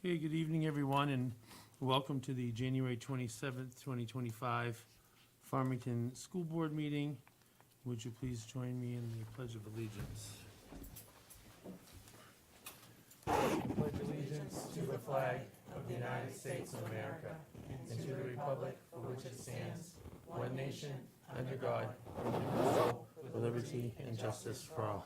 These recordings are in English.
Okay, good evening, everyone, and welcome to the January 27th, 2025 Farmington School Board meeting. Would you please join me in the Pledge of Allegiance? Pledge allegiance to the flag of the United States of America and to the republic for which it stands, one nation, under God, indivisible, For liberty and justice for all.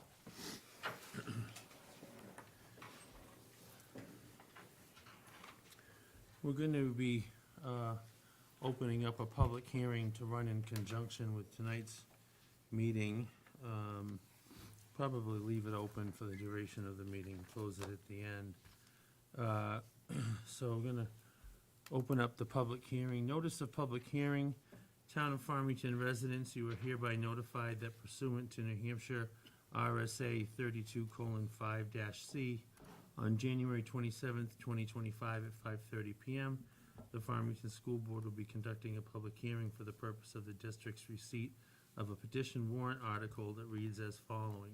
We're going to be opening up a public hearing to run in conjunction with tonight's meeting. Probably leave it open for the duration of the meeting, close it at the end. So we're going to open up the public hearing. Notice of public hearing. Town of Farmington residents, you are hereby notified that pursuant to New Hampshire RSA 32:5-C, on January 27th, 2025 at 5:30 p.m., the Farmington School Board will be conducting a public hearing for the purpose of the district's receipt of a petition warrant article that reads as following.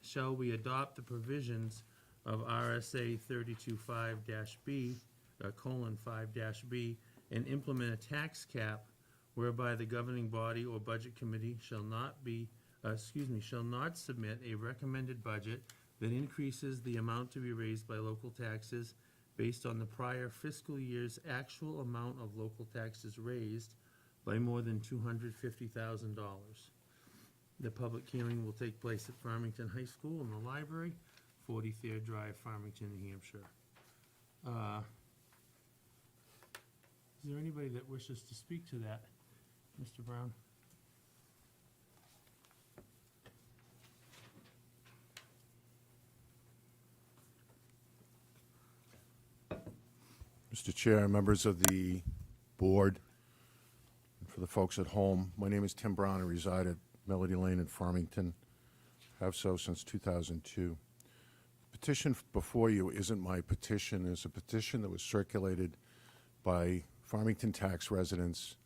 Shall we adopt the provisions of RSA 32:5-B, :5-B, and implement a tax cap whereby the governing body or budget committee shall not submit a recommended budget that increases the amount to be raised by local taxes based on the prior fiscal year's actual amount of local taxes raised by more than $250,000. The public hearing will take place at Farmington High School in the library, 40 Thayer Drive, Farmington, New Hampshire. Is there anybody that wishes to speak to that? Mr. Brown? Mr. Chair, members of the board, and for the folks at home, my name is Tim Brown. I reside at Melody Lane in Farmington. Have so since 2002. The petition before you isn't my petition. It's a petition that was circulated by Farmington tax residents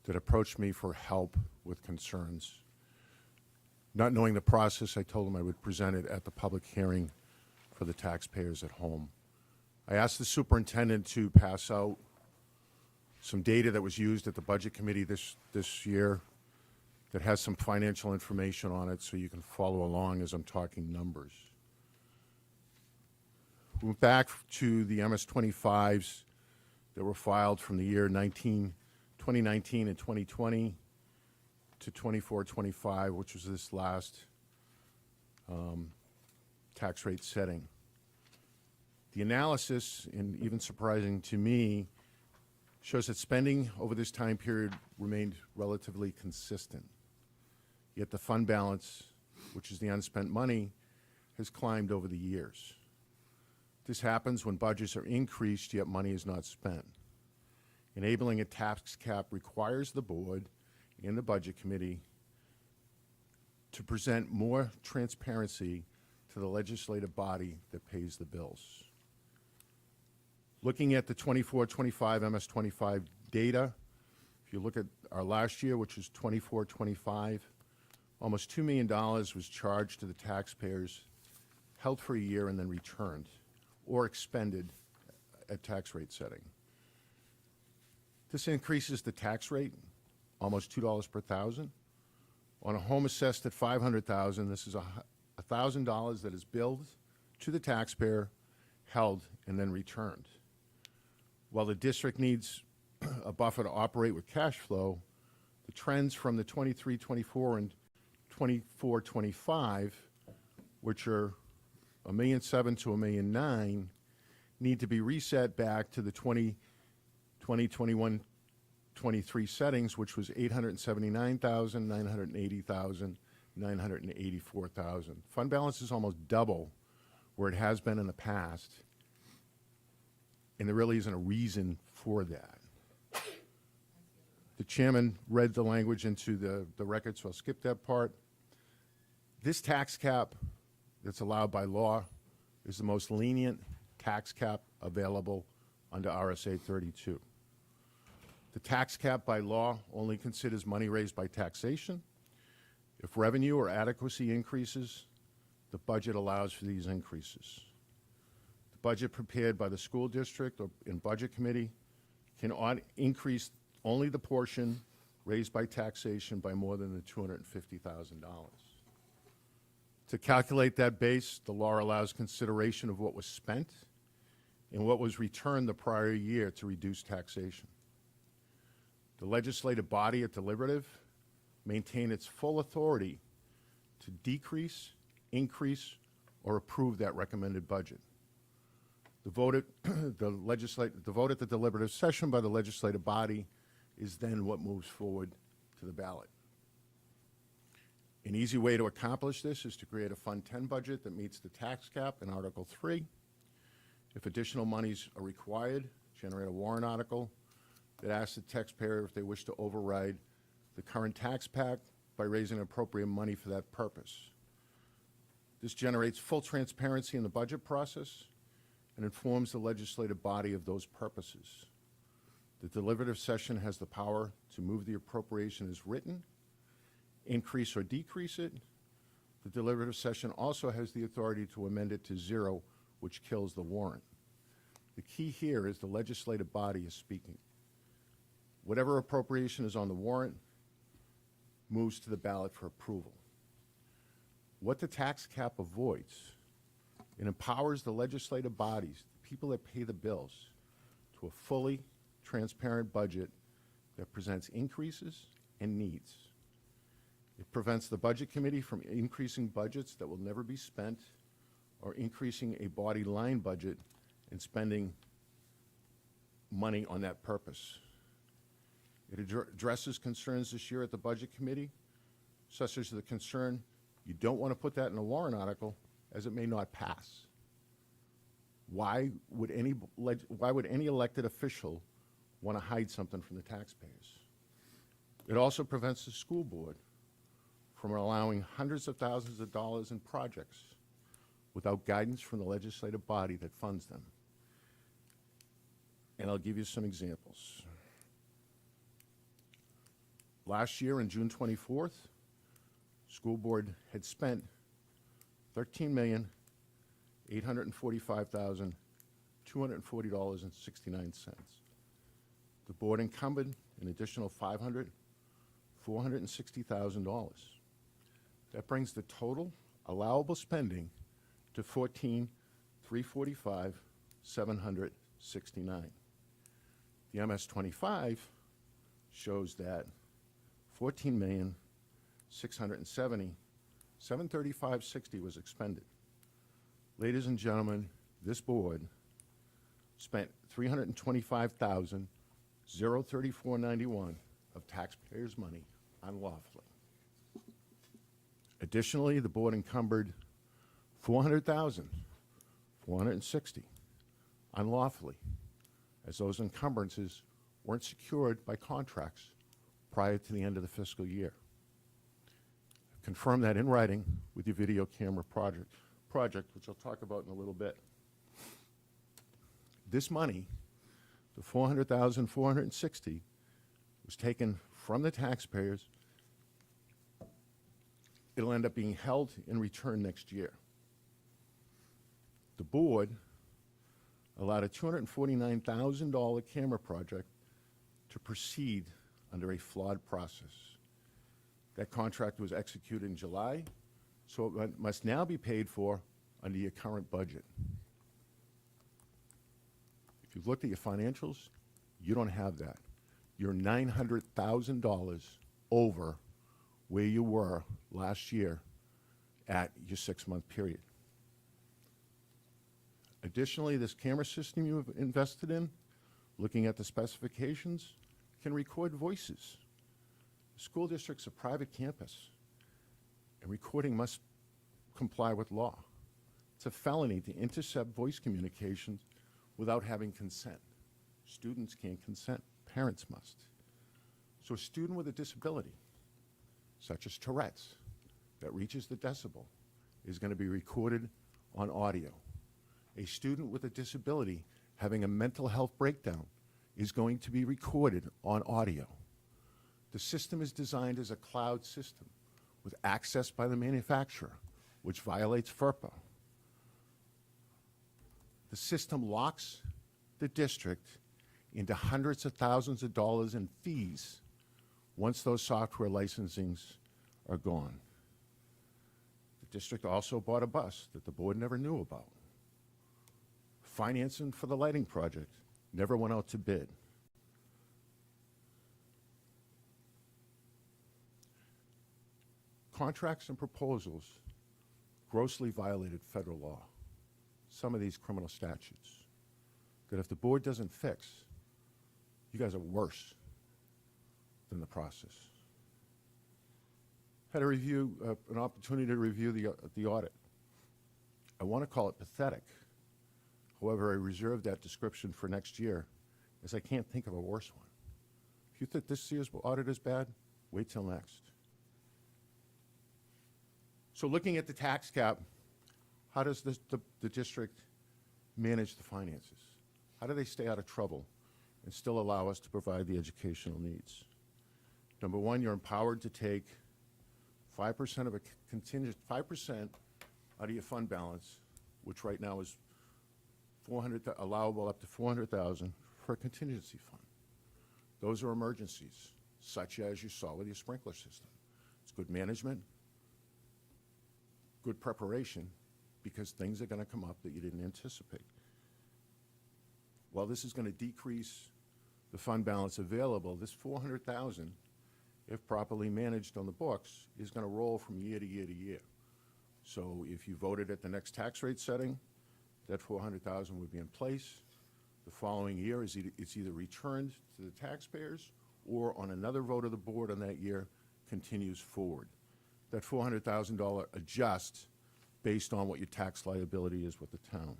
that approached me for help with concerns. Not knowing the process, I told them I would present it at the public hearing for the taxpayers at home. I asked the superintendent to pass out some data that was used at the budget committee this year that has some financial information on it so you can follow along as I'm talking numbers. We went back to the MS-25s that were filed from the year 2019 and 2020 to 24-25, which was this last tax rate setting. The analysis, and even surprising to me, shows that spending over this time period remained relatively consistent. Yet the fund balance, which is the unspent money, has climbed over the years. This happens when budgets are increased, yet money is not spent. Enabling a tax cap requires the board and the budget committee to present more transparency to the legislative body that pays the bills. Looking at the 24-25 MS-25 data, if you look at our last year, which was 24-25, almost $2 million was charged to the taxpayers, held for a year and then returned, or expended at tax rate setting. This increases the tax rate, almost $2 per thousand. On a home assessed at $500,000, this is $1,000 that is billed to the taxpayer, held, and then returned. While the district needs a buffer to operate with cash flow, the trends from the 23-24 and 24-25, which are $1.7 million to $1.9 million, need to be reset back to the 20-21-23 settings, which was $879,000, $980,000, $984,000. Fund balance is almost double where it has been in the past, and there really isn't a reason for that. The chairman read the language into the record, so I'll skip that part. This tax cap that's allowed by law is the most lenient tax cap available under RSA 32. The tax cap by law only considers money raised by taxation. If revenue or adequacy increases, the budget allows for these increases. budget prepared by the school district or in budget committee can increase only the portion raised by taxation by more than the $250,000. To calculate that base, the law allows consideration of what was spent and what was returned the prior year to reduce taxation. The legislative body at deliberative maintain its full authority to decrease, increase, or approve that recommended budget. The vote at the deliberative session by the legislative body is then what moves forward to the ballot. An easy way to accomplish this is to create a Fund 10 budget that meets the tax cap in Article 3. If additional monies are required, generate a warrant article that asks the taxpayer if they wish to override the current tax pact by raising appropriate money for that purpose. This generates full transparency in the budget process and informs the legislative body of those purposes. The deliberative session has the power to move the appropriation as written, increase or decrease it. The deliberative session also has the authority to amend it to zero, which kills the warrant. The key here is the legislative body is speaking. Whatever appropriation is on the warrant moves to the ballot for approval. What the tax cap avoids, it empowers the legislative bodies, the people that pay the bills, to a fully transparent budget that presents increases and needs. It prevents the budget committee from increasing budgets that will never be spent or increasing a body line budget and spending money on that purpose. It addresses concerns this year at the budget committee, such as the concern you don't want to put that in a warrant article as it may not pass. Why would any elected official want to hide something from the taxpayers? It also prevents the school board from allowing hundreds of thousands of dollars in projects without guidance from the legislative body that funds them. And I'll give you some examples. Last year, on June 24th, school board had spent $13,845,240.69. The board encumbered an additional $460,000. That brings the total allowable spending to $14,345,769. The MS-25 shows that $14,670,735.60 was expended. Ladies and gentlemen, this board spent $325,034.91 of taxpayers' money unlawfully. Additionally, the board encumbered $400,460 unlawfully, as those encumbrances weren't secured by contracts prior to the end of the fiscal year. Confirm that in writing with your video camera project, which I'll talk about in a little bit. This money, the $400,460, was taken from the taxpayers. It'll end up being held in return next year. The board allowed a $249,000 camera project to proceed under a flawed process. That contract was executed in July, so it must now be paid for under your current budget. If you've looked at your financials, you don't have that. You're $900,000 over where you were last year at your 6-month period. Additionally, this camera system you've invested in, looking at the specifications, can record voices. The school district's a private campus, and recording must comply with law. It's a felony to intercept voice communications without having consent. Students can't consent, parents must. So a student with a disability, such as Tourette's, that reaches the decibel, is going to be recorded on audio. A student with a disability having a mental health breakdown is going to be recorded on audio. The system is designed as a cloud system with access by the manufacturer, which violates FERPA. The system locks the district into hundreds of thousands of dollars in fees once those software licensings are gone. The district also bought a bus that the board never knew about. Financing for the lighting project never went out to bid. Contracts and proposals grossly violated federal law, some of these criminal statutes, that if the board doesn't fix, you guys are worse than the process. Had a review, an opportunity to review the audit. I want to call it pathetic. However, I reserve that description for next year, as I can't think of a worse one. If you think this year's audit is bad, wait till next. So looking at the tax cap, how does the district manage the finances? How do they stay out of trouble and still allow us to provide the educational needs? Number one, you're empowered to take 5% of a contingent, 5% out of your fund balance, which right now is allowable up to $400,000 for a contingency fund. Those are emergencies, such as you saw with your sprinkler system. It's good management, good preparation, because things are going to come up that you didn't anticipate. While this is going to decrease the fund balance available, this $400,000, if properly managed on the books, is going to roll from year to year to year. So if you voted at the next tax rate setting, that $400,000 would be in place. The following year, it's either returned to the taxpayers or on another vote of the board on that year continues forward. That $400,000 adjusts based on what your tax liability is with the town.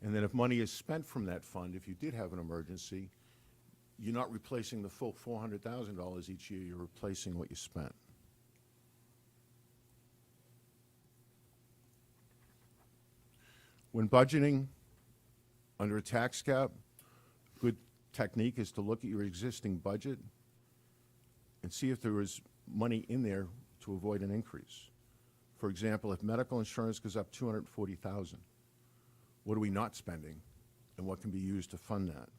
And then if money is spent from that fund, if you did have an emergency, you're not replacing the full $400,000 each year, you're replacing what you spent. When budgeting under a tax cap, good technique is to look at your existing budget and see if there is money in there to avoid an increase. For example, if medical insurance goes up $240,000, what are we not spending and what can be used to fund that?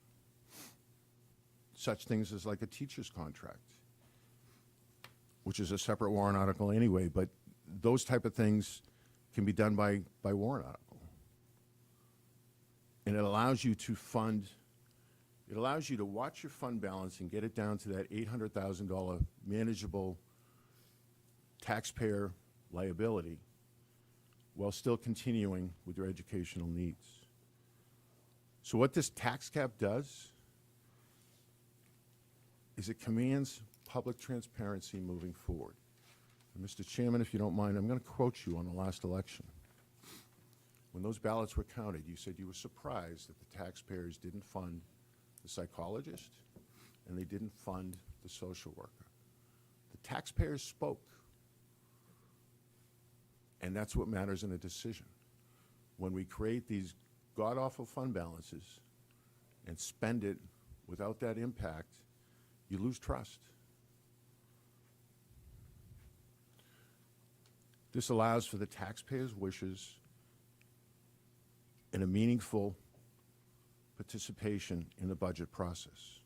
Such things as like a teacher's contract, which is a separate warrant article anyway, but those type of things can be done by warrant article. And it allows you to fund, it allows you to watch your fund balance and get it down to that $800,000 manageable taxpayer liability while still continuing with your educational needs. So what this tax cap does is it commands public transparency moving forward. And Mr. Chairman, if you don't mind, I'm going to quote you on the last election. When those ballots were counted, you said you were surprised that the taxpayers didn't fund the psychologist and they didn't fund the social worker. The taxpayers spoke. And that's what matters in a decision. When we create these god-awful fund balances and spend it without that impact, you lose trust. This allows for the taxpayers' wishes and a meaningful participation in the budget process.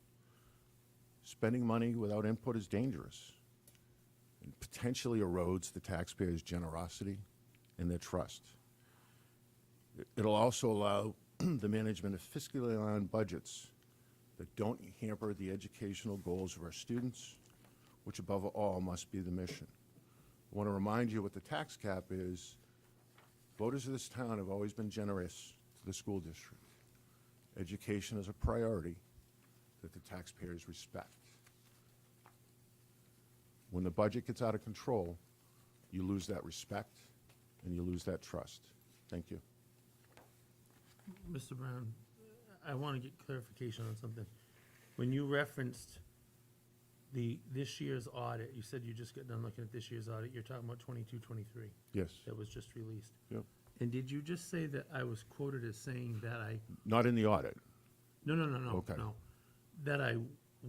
Spending money without input is dangerous and potentially erodes the taxpayers' generosity and their trust. It'll also allow the management of fiscally aligned budgets that don't hamper the educational goals of our students, which above all must be the mission. I want to remind you what the tax cap is. Voters of this town have always been generous to the school district. Education is a priority that the taxpayers respect. When the budget gets out of control, you lose that respect and you lose that trust. Thank you. Mr. Brown, I want to get clarification on something. When you referenced this year's audit, you said you just got done looking at this year's audit, you're talking about 22-23 Yes. that was just released. Yep. And did you just say that I was quoted as saying that I, Not in the audit. no, Okay. no, that I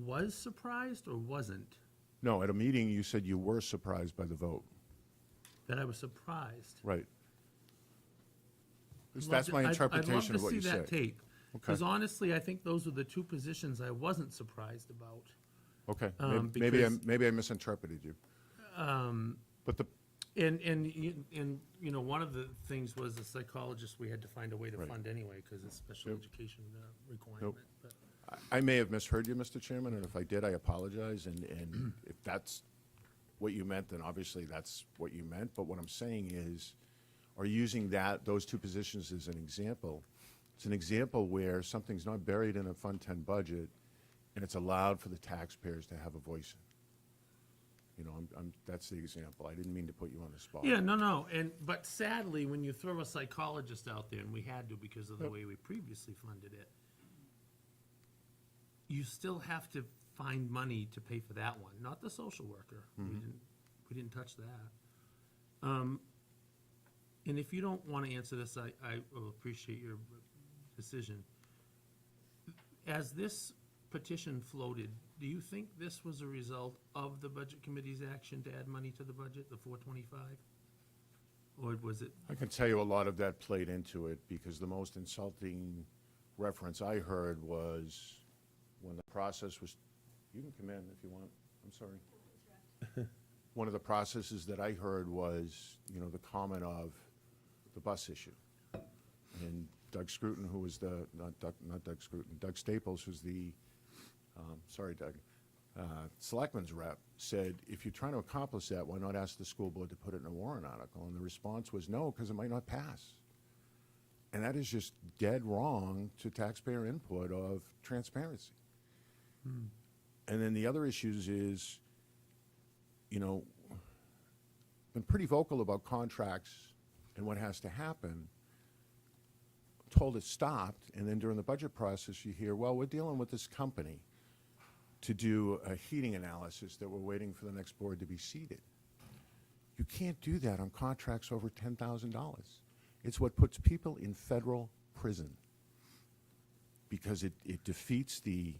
was surprised or wasn't? No, at a meeting, you said you were surprised by the vote. That I was surprised. Right. 'Cause that's my interpretation of what you I'd love to see that said. tape. Because Okay. honestly, I think those were the two positions I wasn't surprised about. Okay, because- maybe I misinterpreted you. But the, And one of the things was the psychologist, we had to find a way to Right. fund anyway, because it's special Nope. education requirement. But I may have misheard you, Mr. Chairman, and if I did, I apologize, and if that's what you meant, then obviously that's what you meant, but what I'm saying is, or using those two positions as an example, it's an example where something's not buried in a Fund 10 budget, and it's allowed for the taxpayers to have a voice in. That's the example. I didn't mean to put you on the spot. Yeah, no, but sadly, when you throw a psychologist out there, and we had to because of the way we previously funded it, you still have to find money to pay for that one, not the social worker. We didn't touch that. And if you don't want to answer this, I will appreciate your decision. As this petition floated, do you think this was a result of the Budget Committee's action to add money to the budget, the 425? Or was it, I can tell you a lot of that played into it, because the most insulting reference I heard was when the process was, you can come in if you want, I'm sorry. One of the processes that I heard was, the comment of the bus issue. And Doug Scruton, who was not Doug Scruton, Doug Staples, who's the, sorry, Doug, selectman's rep, said, if you're trying to accomplish that, why not ask the school board to put it in a warrant article? And the response was no, because it might not pass. And that is just dead wrong to taxpayer input of transparency. And then the other issues is, been pretty vocal about contracts and what has to happen, told it stopped, and then during the budget process, you hear, well, we're dealing with this company to do a heating analysis that we're waiting for the next board to be seated. You can't do that on contracts over $10,000. It's what puts people in federal prison, because it defeats the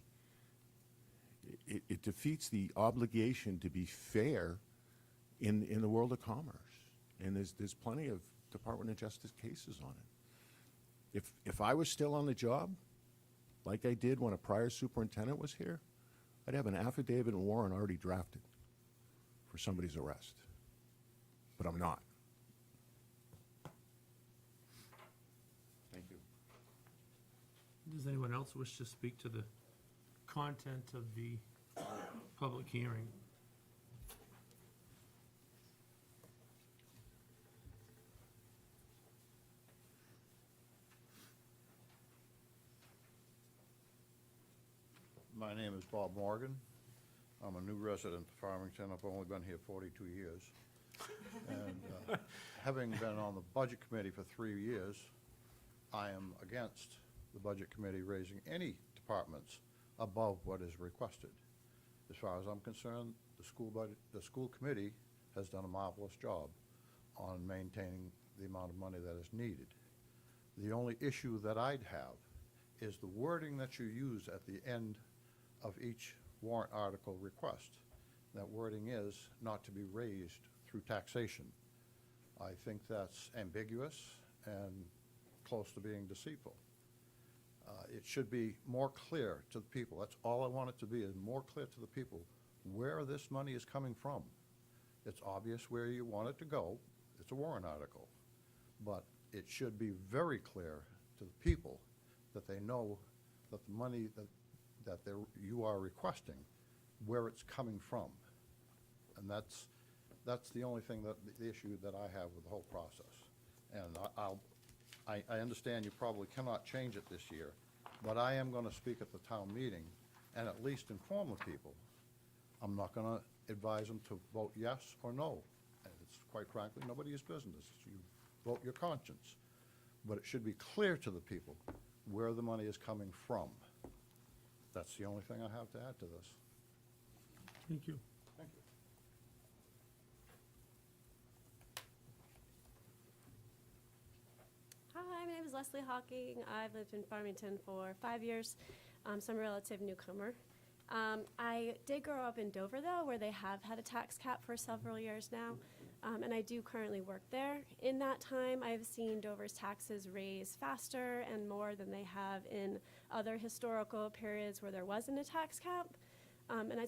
obligation to be fair in the world of commerce. And there's plenty of Department of Justice cases on it. If I was still on the job, like I did when a prior superintendent was here, I'd have an affidavit and warrant already drafted for somebody's arrest. But I'm not. Thank you. does anyone else wish to speak to the content of the public hearing? My name is Bob Morgan. I'm a new resident of Farmington. I've only been here 42 years. And having been on the Budget Committee for 3 years, I am against the Budget Committee raising any departments above what is requested. As far as I'm concerned, the school committee has done a marvelous job on maintaining the amount of money that is needed. The only issue that I'd have is the wording that you use at the end of each warrant article request. That wording is not to be raised through taxation. I think that's ambiguous and close to being deceitful. It should be more clear to the people. That's all I want it to be, is more clear to the people where this money is coming from. It's obvious where you want it to go. It's a warrant article. But it should be very clear to the people that they know that the money that you are requesting, where it's coming from. And that's the only thing, the issue that I have with the whole process. And I understand you probably cannot change it this year, but I am going to speak at the town meeting and at least inform the people. I'm not going to advise them to vote yes or no. And it's quite frankly nobody's business. You vote your conscience. But it should be clear to the people where the money is coming from. That's the only thing I have to add to this. Thank you. Thank you. Hi, my name is Leslie Hawking. I've lived in Farmington for 5 years, so I'm a relative newcomer. I did grow up in Dover, though, where they have had a tax cap for several years now, and I do currently work there. In that time, I've seen Dover's taxes raise faster and more than they have in other historical periods where there wasn't a tax cap.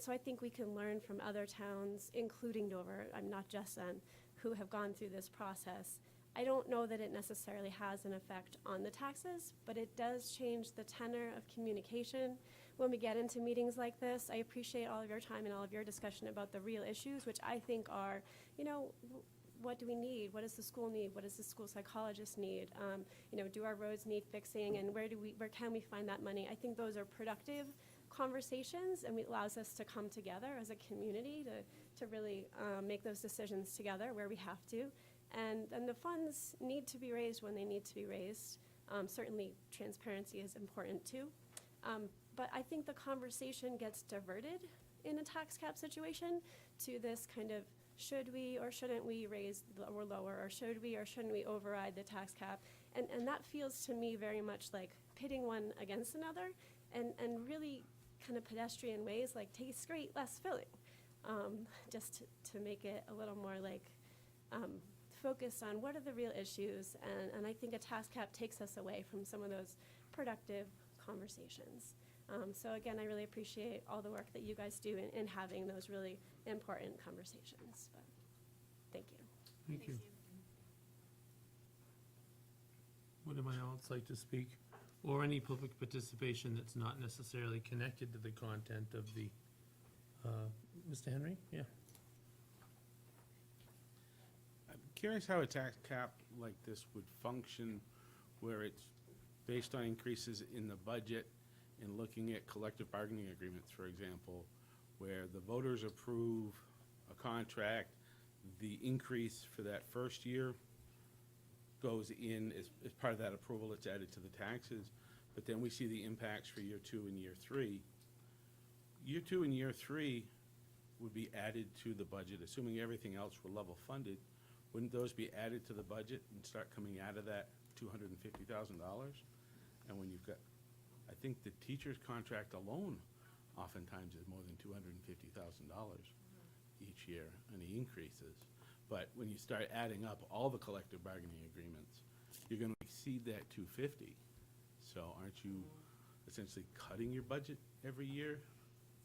So I think we can learn from other towns, including Dover, I'm not just them, who have gone through this process. I don't know that it necessarily has an effect on the taxes, but it does change the tenor of communication when we get into meetings like this. I appreciate all of your time and all of your discussion about the real issues, which I think are, what do we need? What does the school need? What does the school psychologist need? Do our roads need fixing? And where can we find that money? I think those are productive conversations, and it allows us to come together as a community to really make those decisions together where we have to. And the funds need to be raised when they need to be raised. Certainly, transparency is important too. But I think the conversation gets diverted in a tax cap situation to this kind of should we or shouldn't we raise or lower, or should we or shouldn't we override the tax cap? And that feels to me very much like pitting one against another, and really kind of pedestrian ways like taste great, less filling, just to make it a little more like focused on what are the real issues. And I think a tax cap takes us away from some of those productive conversations. So again, I really appreciate all the work that you guys do in having those really important conversations. But thank you. Thank you. Would anyone else like to speak? Or any public participation that's not necessarily connected to the content of the, Mr. Henry? Yeah. I'm curious how a tax cap like this would function, where it's based on increases in the budget and looking at collective bargaining agreements, for example, where the voters approve a contract, the increase for that first year goes in as part of that approval, it's added to the taxes, but then we see the impacts for year 2 and year 3. Year 2 and year 3 would be added to the budget, assuming everything else were level funded. Wouldn't those be added to the budget and start coming out of that $250,000? And when you've got, I think the teacher's contract alone oftentimes is more than $250,000 each year, and the increases. But when you start adding up all the collective bargaining agreements, you're going to exceed that 250. So aren't you essentially cutting your budget every year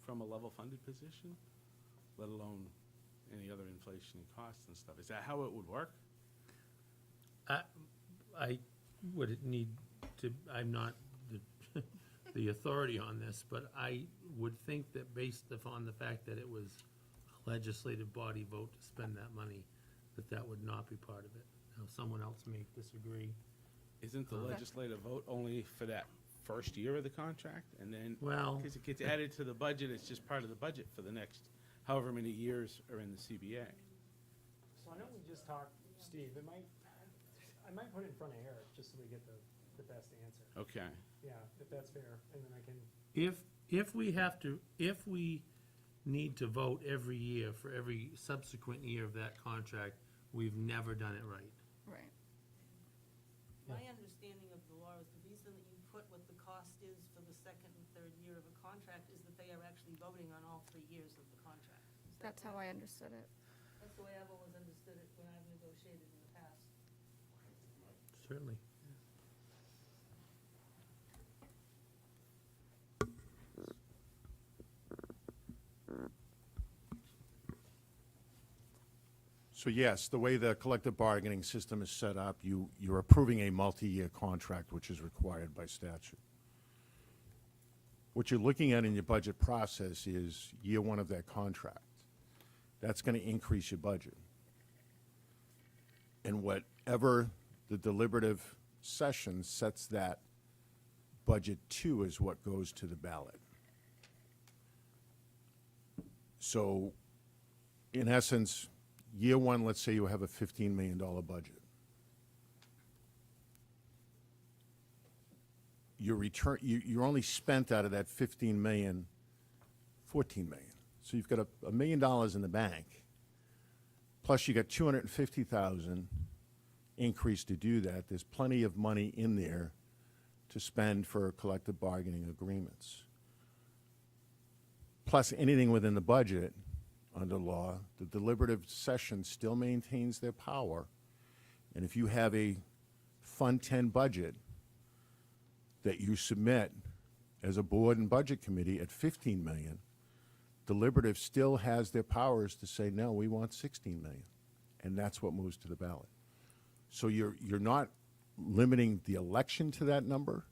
from a level funded position, let alone any other inflation and costs and stuff? Is that how it would work? I would need to, I'm not the authority on this, but I would think that based upon the fact that it was a legislative body vote to spend that money, that would not be part of it. Now, someone else may disagree. Isn't the legislative vote only for that first year of the contract? And then, Well- because it gets added to the budget, it's just part of the budget for the next however many years are in the CBA. So I know we just talked, Steve, I might put it in front of Eric, just so we get the best answer. Okay. Yeah, if that's fair, and then I can, If we need to vote every year for every subsequent year of that contract, we've never done it right. Right. My understanding of the law is the reason that you put what the cost is for the second and third year of a contract is that they are actually voting on all 3 years of the contract. Is that That's how I understood it. That's the way I've always understood it when I've negotiated in the past. Certainly. So yes, the way the collective bargaining system is set up, you're approving a multi-year contract, which is required by statute. What you're looking at in your budget process is year 1 of that contract. That's going to increase your budget. And whatever the deliberative session sets that budget to is what goes to the ballot. So, in essence, year 1, let's say you have a $15 million budget. Your return, you're only spent out of that 15 million, 14 million. So you've got $1 million in the bank, plus you got 250,000 increase to do that. There's plenty of money in there to spend for collective bargaining agreements. plus anything within the budget under law, the deliberative session still maintains their power. And if you have a Fund 10 budget that you submit as a board and budget committee at 15 million, deliberative still has their powers to say, no, we want 16 million. And that's what moves to the ballot. So you're not limiting the election to that number.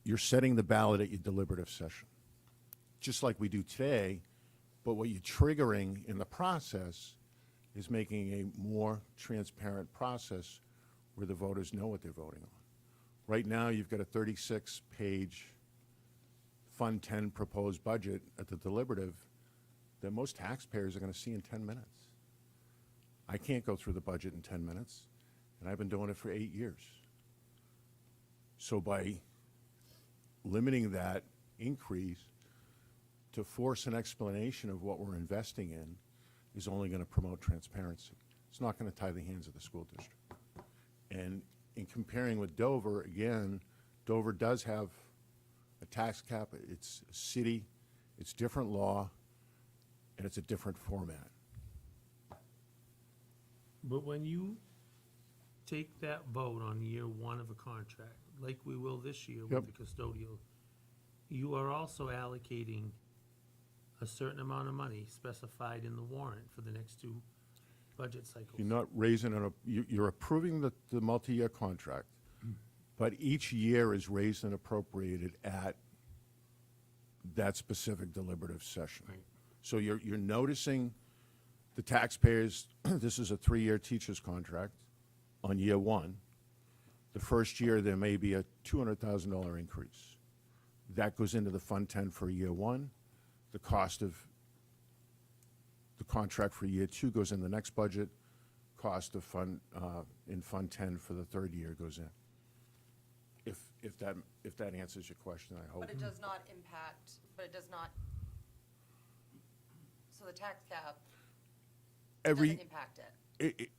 You're setting the ballot at your deliberative session, just like we do today. But what you're triggering in the process is making a more transparent process where the voters know what they're voting on. Right now, you've got a 36-page Fund 10 proposed budget at the deliberative that most taxpayers are going to see in 10 minutes. I can't go through the budget in 10 minutes, and I've been doing it for 8 years. So by limiting that increase to force an explanation of what we're investing in is only going to promote transparency. It's not going to tie the hands of the school district. And in comparing with Dover, again, Dover does have a tax cap. It's a city, it's different law, and it's a different format. But when you take that vote on year one of a contract, like we will this year Yep. with the custodial, you are also allocating a certain amount of money specified in the warrant for the next two budget cycles. You're not raising, you're approving the multi-year contract, but each year is raised and appropriated at that specific deliberative session. Right. So you're noticing the taxpayers, this is a 3-year teacher's contract on year one. The first year, there may be a $200,000 increase. That goes into the Fund 10 for year one. The cost of the contract for year two goes in the next budget. Cost of in Fund 10 for the third year goes in. If that answers your question, I hope. But it does not impact, so the tax cap doesn't impact it?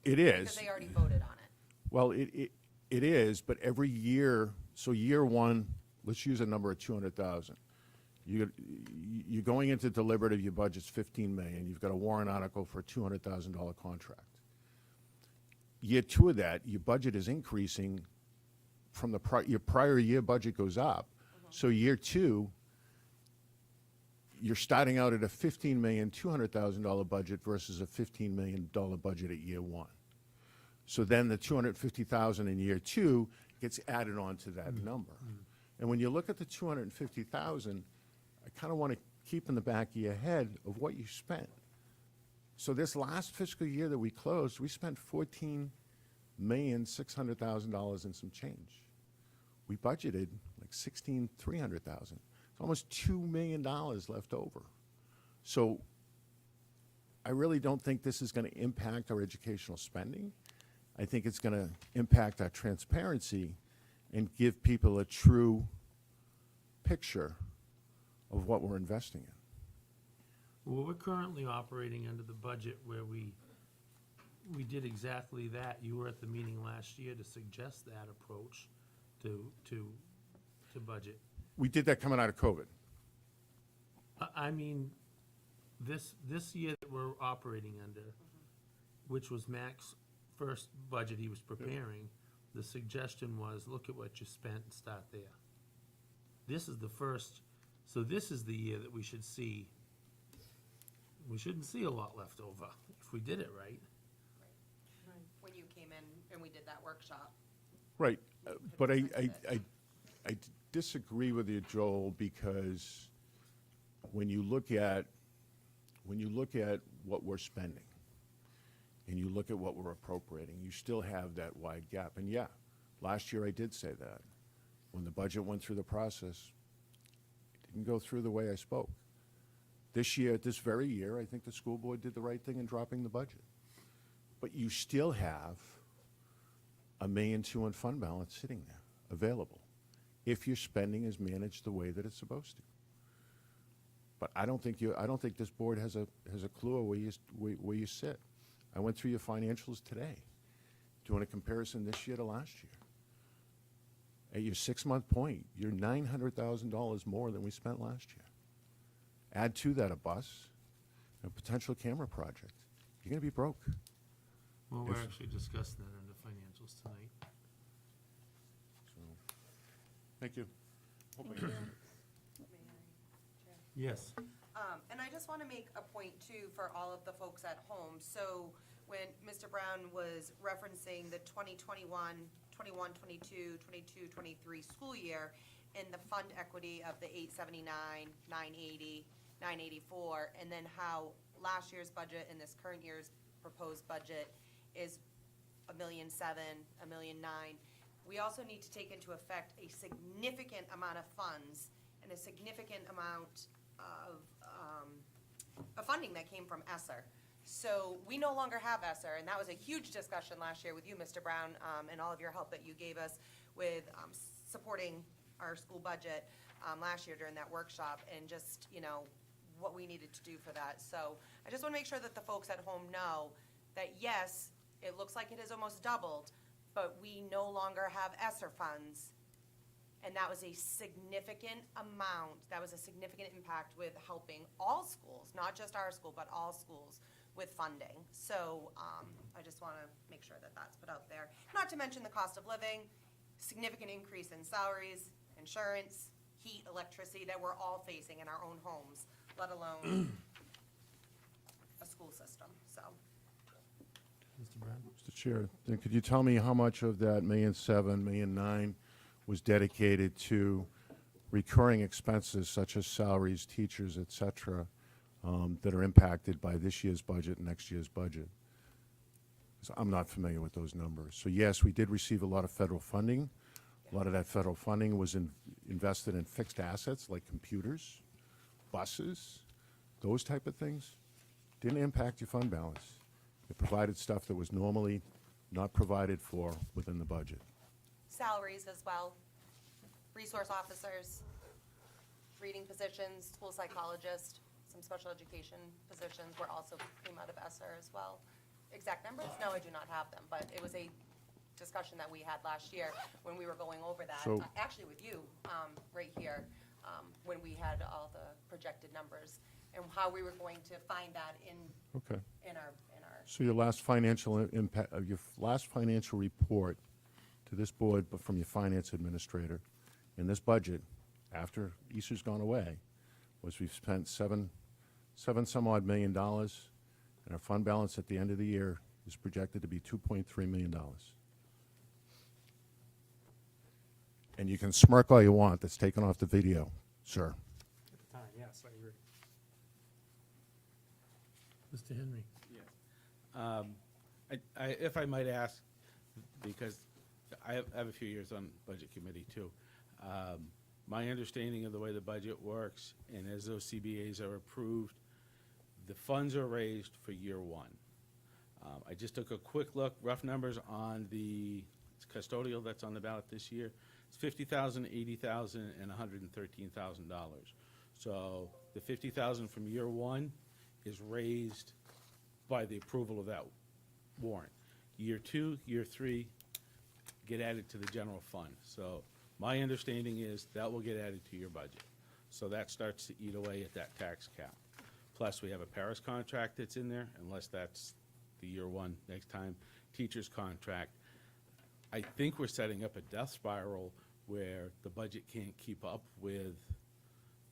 It is. Because they already voted on it. Well, it is, but every year, so year one, let's use a number of 200,000. You're going into deliberative, your budget's 15 million. You've got a warrant article for a $200,000 contract. Year two of that, your budget is increasing from your prior year budget goes up. So year two, you're starting out at a $15,200,000 budget versus a $15 million budget at year one. So then the 250,000 in year two gets added on to that number. And when you look at the 250,000, I kind of want to keep in the back of your head of what you spent. So this last fiscal year that we closed, we spent $14,600,000 and some change. We budgeted like $16,300,000. It's almost $2 million left over. So I really don't think this is going to impact our educational spending. I think it's going to impact our transparency and give people a true picture of what we're investing in. Well, we're currently operating under the budget where we did exactly that. You were at the meeting last year to suggest that approach to budget. We did that coming out of COVID. I mean, this year that we're operating under, which was Mac's first budget he was preparing, the suggestion was, look at what you spent and start there. This is the first, so this is the year that we should see, we shouldn't see a lot left over if we did it right. When you came in and we did that workshop. Right, but I disagree with you, Joel, because when you look at what we're spending and you look at what we're appropriating, you still have that wide gap. And yeah, last year I did say that. When the budget went through the process, it didn't go through the way I spoke. This year, this very year, I think the school board did the right thing in dropping the budget. But you still have $1.2 million in fund balance sitting there, available, if your spending is managed the way that it's supposed to. But I don't think this board has a clue of where you sit. I went through your financials today, doing a comparison this year to last year. At your 6-month point, you're $900,000 more than we spent last year. Add to that a bus, a potential camera project. You're gonna be broke. Well, we're If- actually discussing that under financials tonight. So, thank you. Yes. And I just want to make a point too for all of the folks at home. So when Mr. Brown was referencing the 2021, 21, 22, 22, 23 school year and the fund equity of the 879, 980, 984, and then how last year's budget and this current year's proposed budget is $1,000,007, $1,000,009. We also need to take into effect a significant amount of funds and a significant amount of funding that came from ESSER. So we no longer have ESSER, and that was a huge discussion last year with you, Mr. Brown, and all of your help that you gave us with supporting our school budget last year during that workshop, and just, what we needed to do for that. So I just want to make sure that the folks at home know that, yes, it looks like it has almost doubled, but we no longer have ESSER funds. And that was a significant amount, that was a significant impact with helping all schools, not just our school, but all schools with funding. So I just want to make sure that that's put out there. Not to mention the cost of living, significant increase in salaries, insurance, heat, electricity that we're all facing in our own homes, let alone a school system, so. Mr. Brown? Mr. Chair, then could you tell me how much of that $1,007,000, $1,009,000 was dedicated to recurring expenses such as salaries, teachers, et cetera, that are impacted by this year's budget and next year's budget? 'Cause I'm not familiar with those numbers. So yes, we did receive a lot of federal funding. A lot of that federal funding was invested in fixed assets like computers, buses, those type of things. Didn't impact your fund balance. It provided stuff that was normally not provided for within the budget. Salaries as well, resource officers, reading positions, school psychologist, some special education positions were also came out of ESSER as well. Exact numbers? No, I do not have them, but it was a discussion that we had last year when we were going over that, So- actually with you, right here, when we had all the projected numbers and how we were going to find that Okay. in our. So your last financial impact, your last financial report to this board, but from your finance administrator, in this budget, after Easter's gone away, was we've spent seven some odd $1 million, and our fund balance at the end of the year is projected to be $2.3 million. And you can smirk all you want, that's taken off the video, sir. At the time, yes, I agree. Mr. Henry? If I might ask, because I have a few years on Budget Committee too. My understanding of the way the budget works, and as those CBAs are approved, the funds are raised for year one. I just took a quick look, rough numbers on the custodial that's on the ballot this year. It's $50,000, $80,000, and $113,000. So the $50,000 from year one is raised by the approval of that warrant. Year two, year three, get added to the general fund. So my understanding is that will get added to your budget. So that starts to eat away at that tax cap. Plus, we have a Paris contract that's in there, unless that's the year one, next time, teacher's contract. I think we're setting up a death spiral where the budget can't keep up with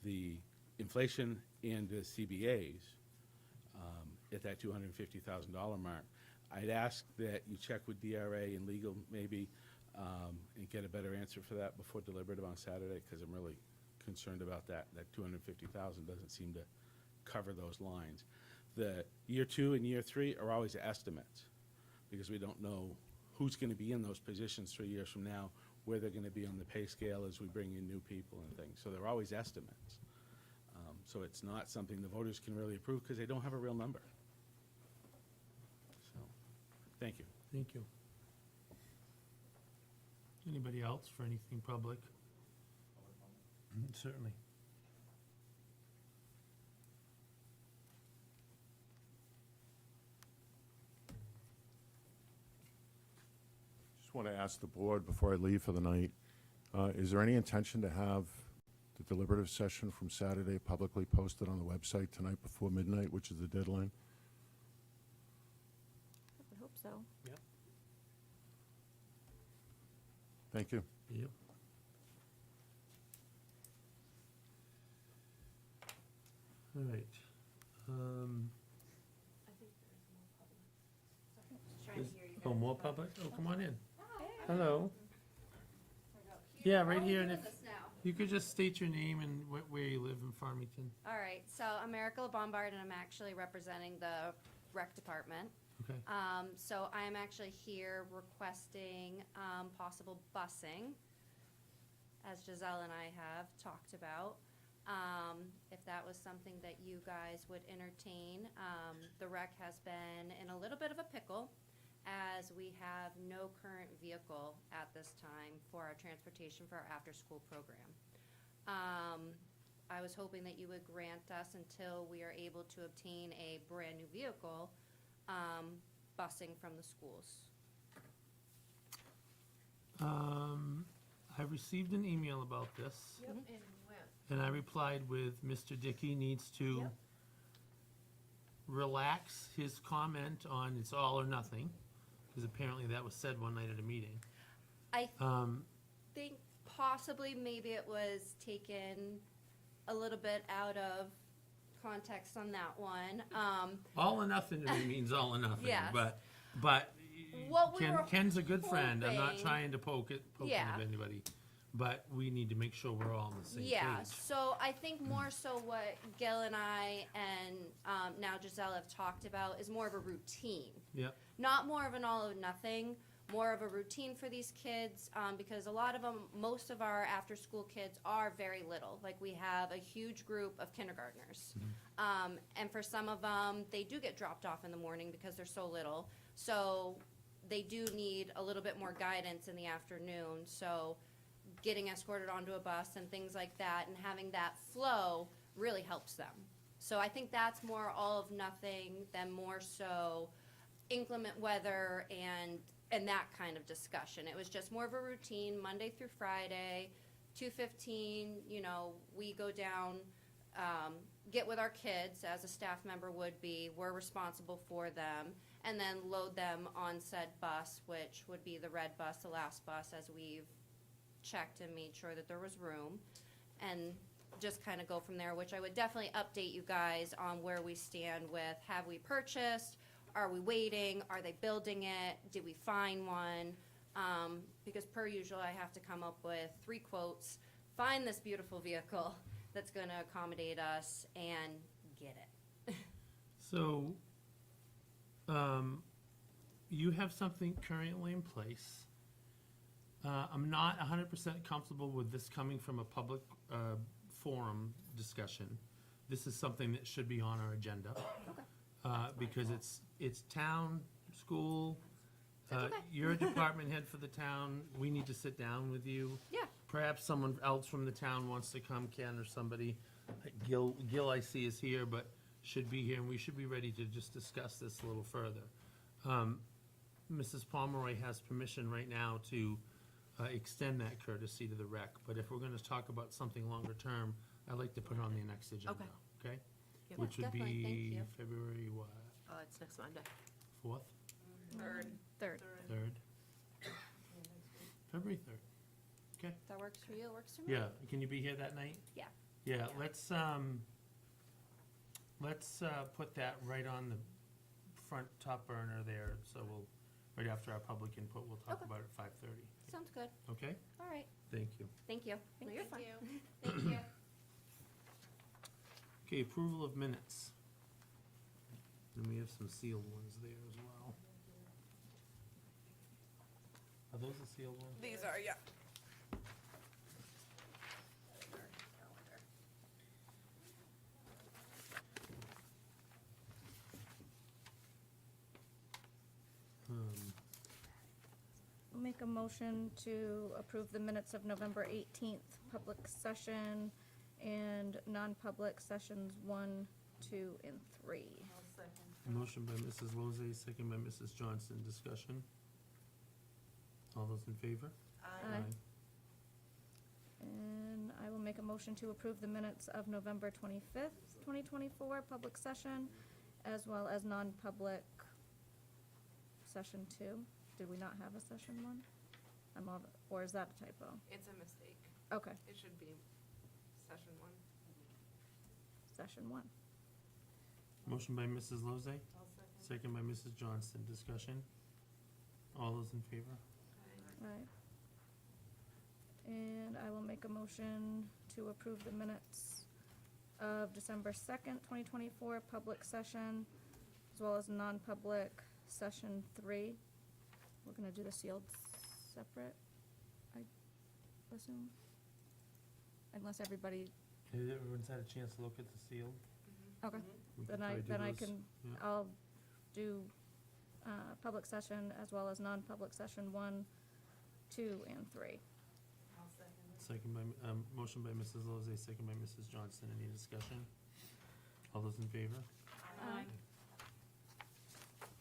the inflation and the CBAs at that $250,000 mark. I'd ask that you check with DRA and legal maybe and get a better answer for that before deliberative on Saturday, because I'm really concerned about that. That $250,000 doesn't seem to cover those lines. The year two and year three are always estimates, because we don't know who's going to be in those positions 3 years from now, where they're going to be on the pay scale as we bring in new people and things. So they're always estimates. So it's not something the voters can really approve because they don't have a real number. So, thank you. Thank you. Anybody else for anything public? Certainly. Just want to ask the board before I leave for the night, is there any intention to have the deliberative session from Saturday publicly posted on the website tonight before midnight, which is the deadline. I would hope so. Thank you. Yep. All right. I think there's more public. Just trying to hear you Oh, guys. more public? Oh, come on in. Hello. Yeah, right here, and if, you could just state your name and where you live in Farmington. All right, so I'm Erica LeBombard, and I'm actually representing the rec department. Okay. So I'm actually here requesting possible busing, as Giselle and I have talked about. If that was something that you guys would entertain. The rec has been in a little bit of a pickle, as we have no current vehicle at this time for our transportation for our after-school program. I was hoping that you would grant us until we are able to obtain a brand-new vehicle, busing from the schools. I received an email about this, Yep, and and I replied with, Mr. Dickey needs to Yep. relax his comment on it's all or nothing, because apparently that was said one night at a meeting. I Um, think possibly maybe it was taken a little bit out of context on that one. All or nothing to me means all or nothing, Yes. but What we were Ken's a good friend. I'm not hoping- trying to poke Yeah. at anybody, but we need to make sure we're all on the same Yeah, page. so I think more so what Gil and I and now Giselle have talked about is more of a routine. Yep. Not more of an all or nothing, more of a routine for these kids, because a lot of them, most of our after-school kids are very little. Like, we have a huge group of kindergartners. And for some of them, they do get dropped off in the morning because they're so little. So they do need a little bit more guidance in the afternoon. So getting escorted onto a bus and things like that and having that flow really helps them. So I think that's more all of nothing than more so inclement weather and that kind of discussion. It was just more of a routine, Monday through Friday, 2:15, we go down, get with our kids, as a staff member would be, we're responsible for them, and then load them on said bus, which would be the red bus, the last bus, as we've checked and made sure that there was room, and just kind of go from there, which I would definitely update you guys on where we stand with, have we purchased, are we waiting, are they building it, did we find one? Because per usual, I have to come up with 3 quotes, find this beautiful vehicle that's gonna accommodate us, and get it. So, you have something currently in place. I'm not 100% comfortable with this coming from a public forum discussion. This is something that should be on our agenda. Because it's town, school. okay. You're a department head for the town. We need to sit down with you. Yeah. Perhaps someone else from the town wants to come, Ken or somebody. Gil I see is here, but should be here, and we should be ready to just discuss this a little further. Mrs. Pomeroy has permission right now to extend that courtesy to the rec, but if we're gonna talk about something longer term, I'd like to put it on the next agenda, okay? Yep. Which would Definitely, thank be you. February what, It's next Monday. 4th, Third. 3rd? February 3rd, okay? If that works for you, it works for me. Yeah, can you be here that night? Yeah. Yeah, let's put that right on the front top burner there, so right after our public input, we'll talk Okay. about it at 5:30, Sounds good. okay? All right. Thank you. Thank you. No, you're Thank fine. you. Thank you. Okay, approval of minutes. And we have some sealed ones there as well. Are those the sealed ones? These are, yeah. I'll make a motion to approve the minutes of November 18th, public session and non-public sessions 1, 2, and 3. I'll second. Motion by Mrs. Lozay, second by Mrs. Johnson. Discussion? All those in favor? Aye. And I I will make a motion to approve the minutes of November 25th, 2024, public session, as well as non-public session 2. Did we not have a session 1? Or is that a typo? It's a mistake. Okay, It should be session 1. session 1. Motion by Mrs. Lozay, I'll second. second by Mrs. Johnston. Discussion? All those in favor? Right. And I will make a motion to approve the minutes of December 2nd, 2024, public session, as well as non-public session 3. We're gonna do the sealed separate, I assume? Unless everybody, Has everyone's had a chance to look at the sealed? okay, We then probably do then I those. can, Yeah. I'll do, public session as well as non-public session 1, 2, and 3. I'll second it. Second by, motion by Mrs. Lozay, second by Mrs. Johnston. Any discussion? All those in favor? Aye.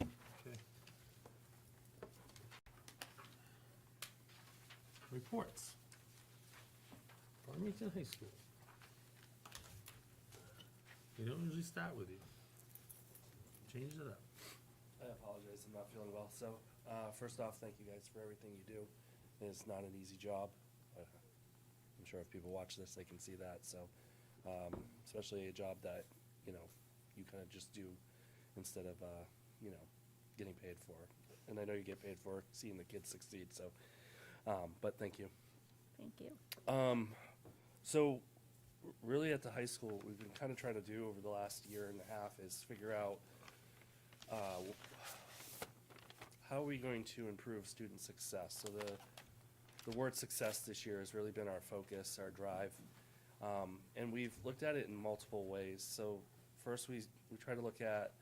Okay. Reports. Farmington High School. We don't usually start with you. Change it up. I apologize, I'm not feeling well. So, first off, thank you guys for everything you do. It's not an easy job. I'm sure if people watch this, they can see that. So, especially a job that, you know, you kind of just do instead of, you know, getting paid for. And I know you get paid for seeing the kids succeed, so, but thank you. Thank you. So, really at the high school, what we've been kind of trying to do over the last year and a half is figure out how are we going to improve student success. So the word success this year has really been our focus, our drive. And we've looked at it in multiple ways. So first we try to look at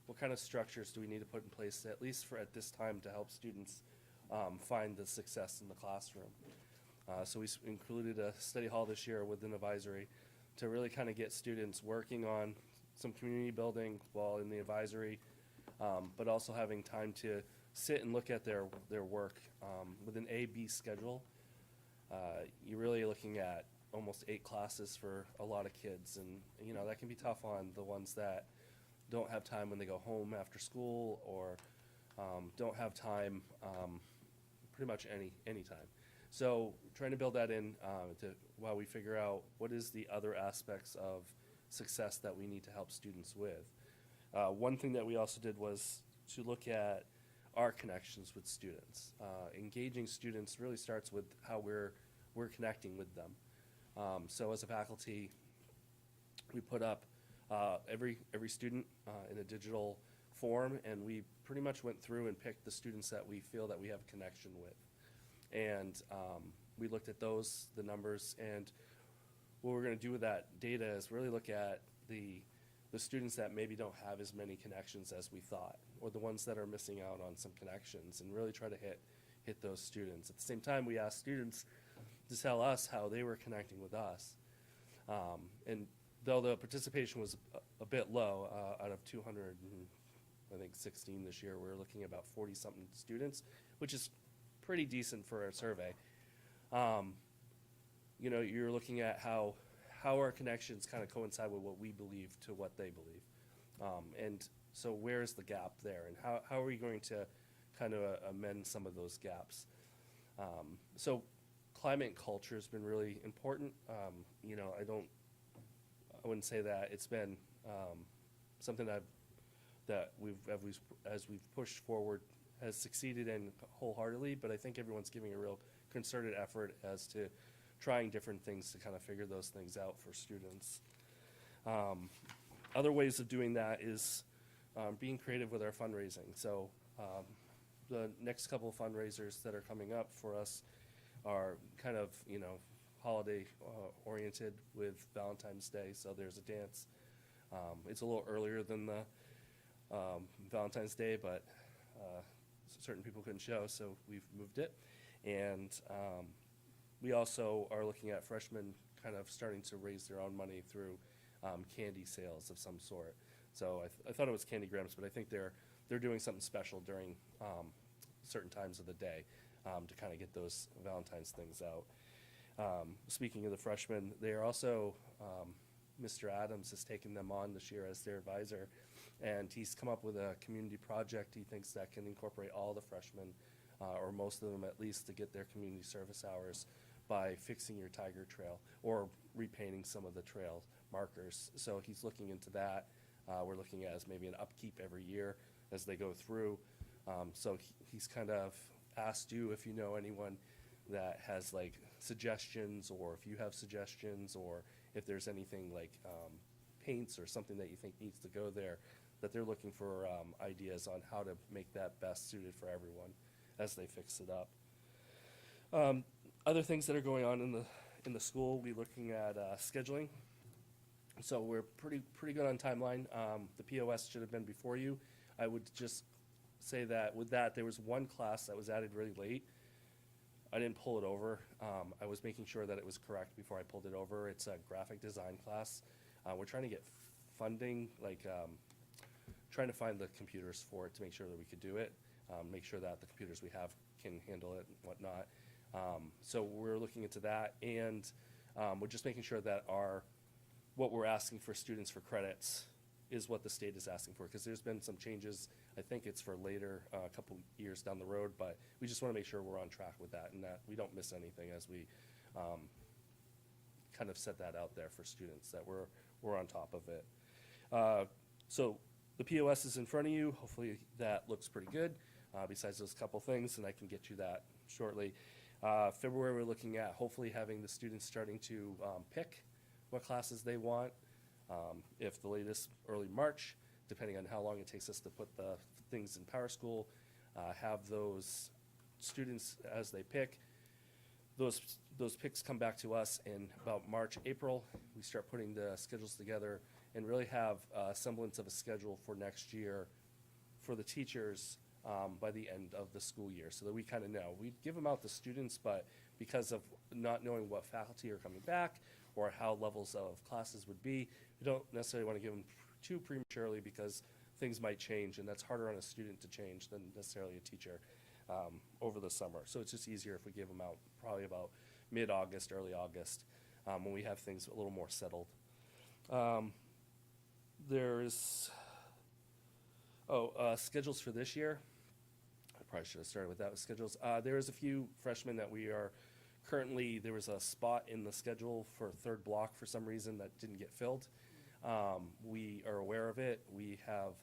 what kind of structures do we need to put in place, at least for at this time, to help students find the success in the classroom. So we included a study hall this year with an advisory to really kind of get students working on some community building while in the advisory, but also having time to sit and look at their work with an A-B schedule. You're really looking at almost 8 classes for a lot of kids, and you know that can be tough on the ones that don't have time when they go home after school, or don't have time pretty much any time. So trying to build that in while we figure out what is the other aspects of success that we need to help students with. One thing that we also did was to look at our connections with students. Engaging students really starts with how we're connecting with them. So as a faculty, we put up every student in a digital form, and we pretty much went through and picked the students that we feel that we have a connection with. And we looked at those, the numbers, and what we're going to do with that data is really look at the students that maybe don't have as many connections as we thought, or the ones that are missing out on some connections, and really try to hit those students. At the same time, we asked students to tell us how they were connecting with us. And though the participation was a bit low, out of 216 this year, we're looking at about 40-something students, which is pretty decent for a survey. You know, you're looking at how our connections kind of coincide with what we believe to what they believe. And so where's the gap there, and how are we going to kind of amend some of those gaps? So climate and culture has been really important. You know, I wouldn't say that it's been something that as we've pushed forward has succeeded in wholeheartedly, but I think everyone's giving a real concerted effort as to trying different things to kind of figure those things out for students. Other ways of doing that is being creative with our fundraising. So the next couple of fundraisers that are coming up for us are kind of, you know, holiday oriented with Valentine's Day. So there's a dance. It's a little earlier than the Valentine's Day, but certain people couldn't show, so we've moved it. And we also are looking at freshmen kind of starting to raise their own money through candy sales of some sort. So I thought it was candy grams, but I think they're doing something special during certain times of the day to kind of get those Valentine's things out. Speaking of the freshmen, they are also, Mr. Adams has taken them on this year as their advisor, and he's come up with a community project he thinks that can incorporate all the freshmen, or most of them at least, to get their community service hours by fixing your Tiger Trail or repainting some of the trail markers. So he's looking into that. We're looking at as maybe an upkeep every year as they go through. So he's kind of asked you if you know anyone that has like suggestions, or if you have suggestions, or if there's anything like paints or something that you think needs to go there, that they're looking for ideas on how to make that best suited for everyone as they fix it up. Other things that are going on in the school, we're looking at scheduling. So we're pretty good on timeline. The POS should have been before you. I would just say that with that, there was one class that was added really late. I didn't pull it over. I was making sure that it was correct before I pulled it over. It's a graphic design class. We're trying to get funding, trying to find the computers for it to make sure that we could do it, make sure that the computers we have can handle it and whatnot. So we're looking into that, and we're just making sure that what we're asking for students for credits is what the state is asking for, because there's been some changes. I think it's for later, a couple years down the road, but we just want to make sure we're on track with that and that we don't miss anything as we kind of set that out there for students, that we're on top of it. So the POS is in front of you. Hopefully that looks pretty good, besides those couple things, and I can get you that shortly. February, we're looking at hopefully having the students starting to pick what classes they want. If the latest, early March, depending on how long it takes us to put the things in Power School, have those students, as they pick, those picks come back to us in about March, April. We start putting the schedules together and really have a semblance of a schedule for next year for the teachers by the end of the school year, so that we kind of know. We give them out to students, but because of not knowing what faculty are coming back or how levels of classes would be, we don't necessarily want to give them too prematurely, because things might change, and that's harder on a student to change than necessarily a teacher over the summer. So it's just easier if we give them out probably about mid-August, early August, when we have things a little more settled. There's schedules for this year. I probably should have started with that with schedules. There is a few freshmen that we are currently, there was a spot in the schedule for third block for some reason that didn't get filled. We are aware of it. We have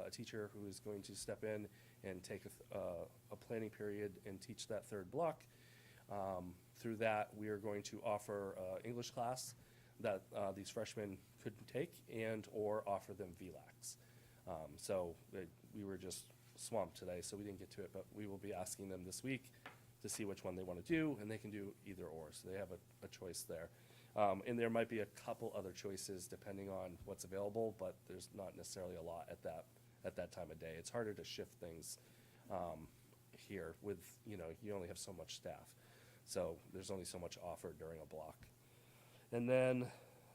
a teacher who is going to step in and take a planning period and teach that third block. Through that, we are going to offer English class that these freshmen could take and or offer them VLAX. We were just swamped today, so we didn't get to it, but we will be asking them this week to see which one they want to do, and they can do either or, so they have a choice there. And there might be a couple other choices depending on what's available, but there's not necessarily a lot at that time of day. It's harder to shift things here with, you only have so much staff. So there's only so much offered during a block. And then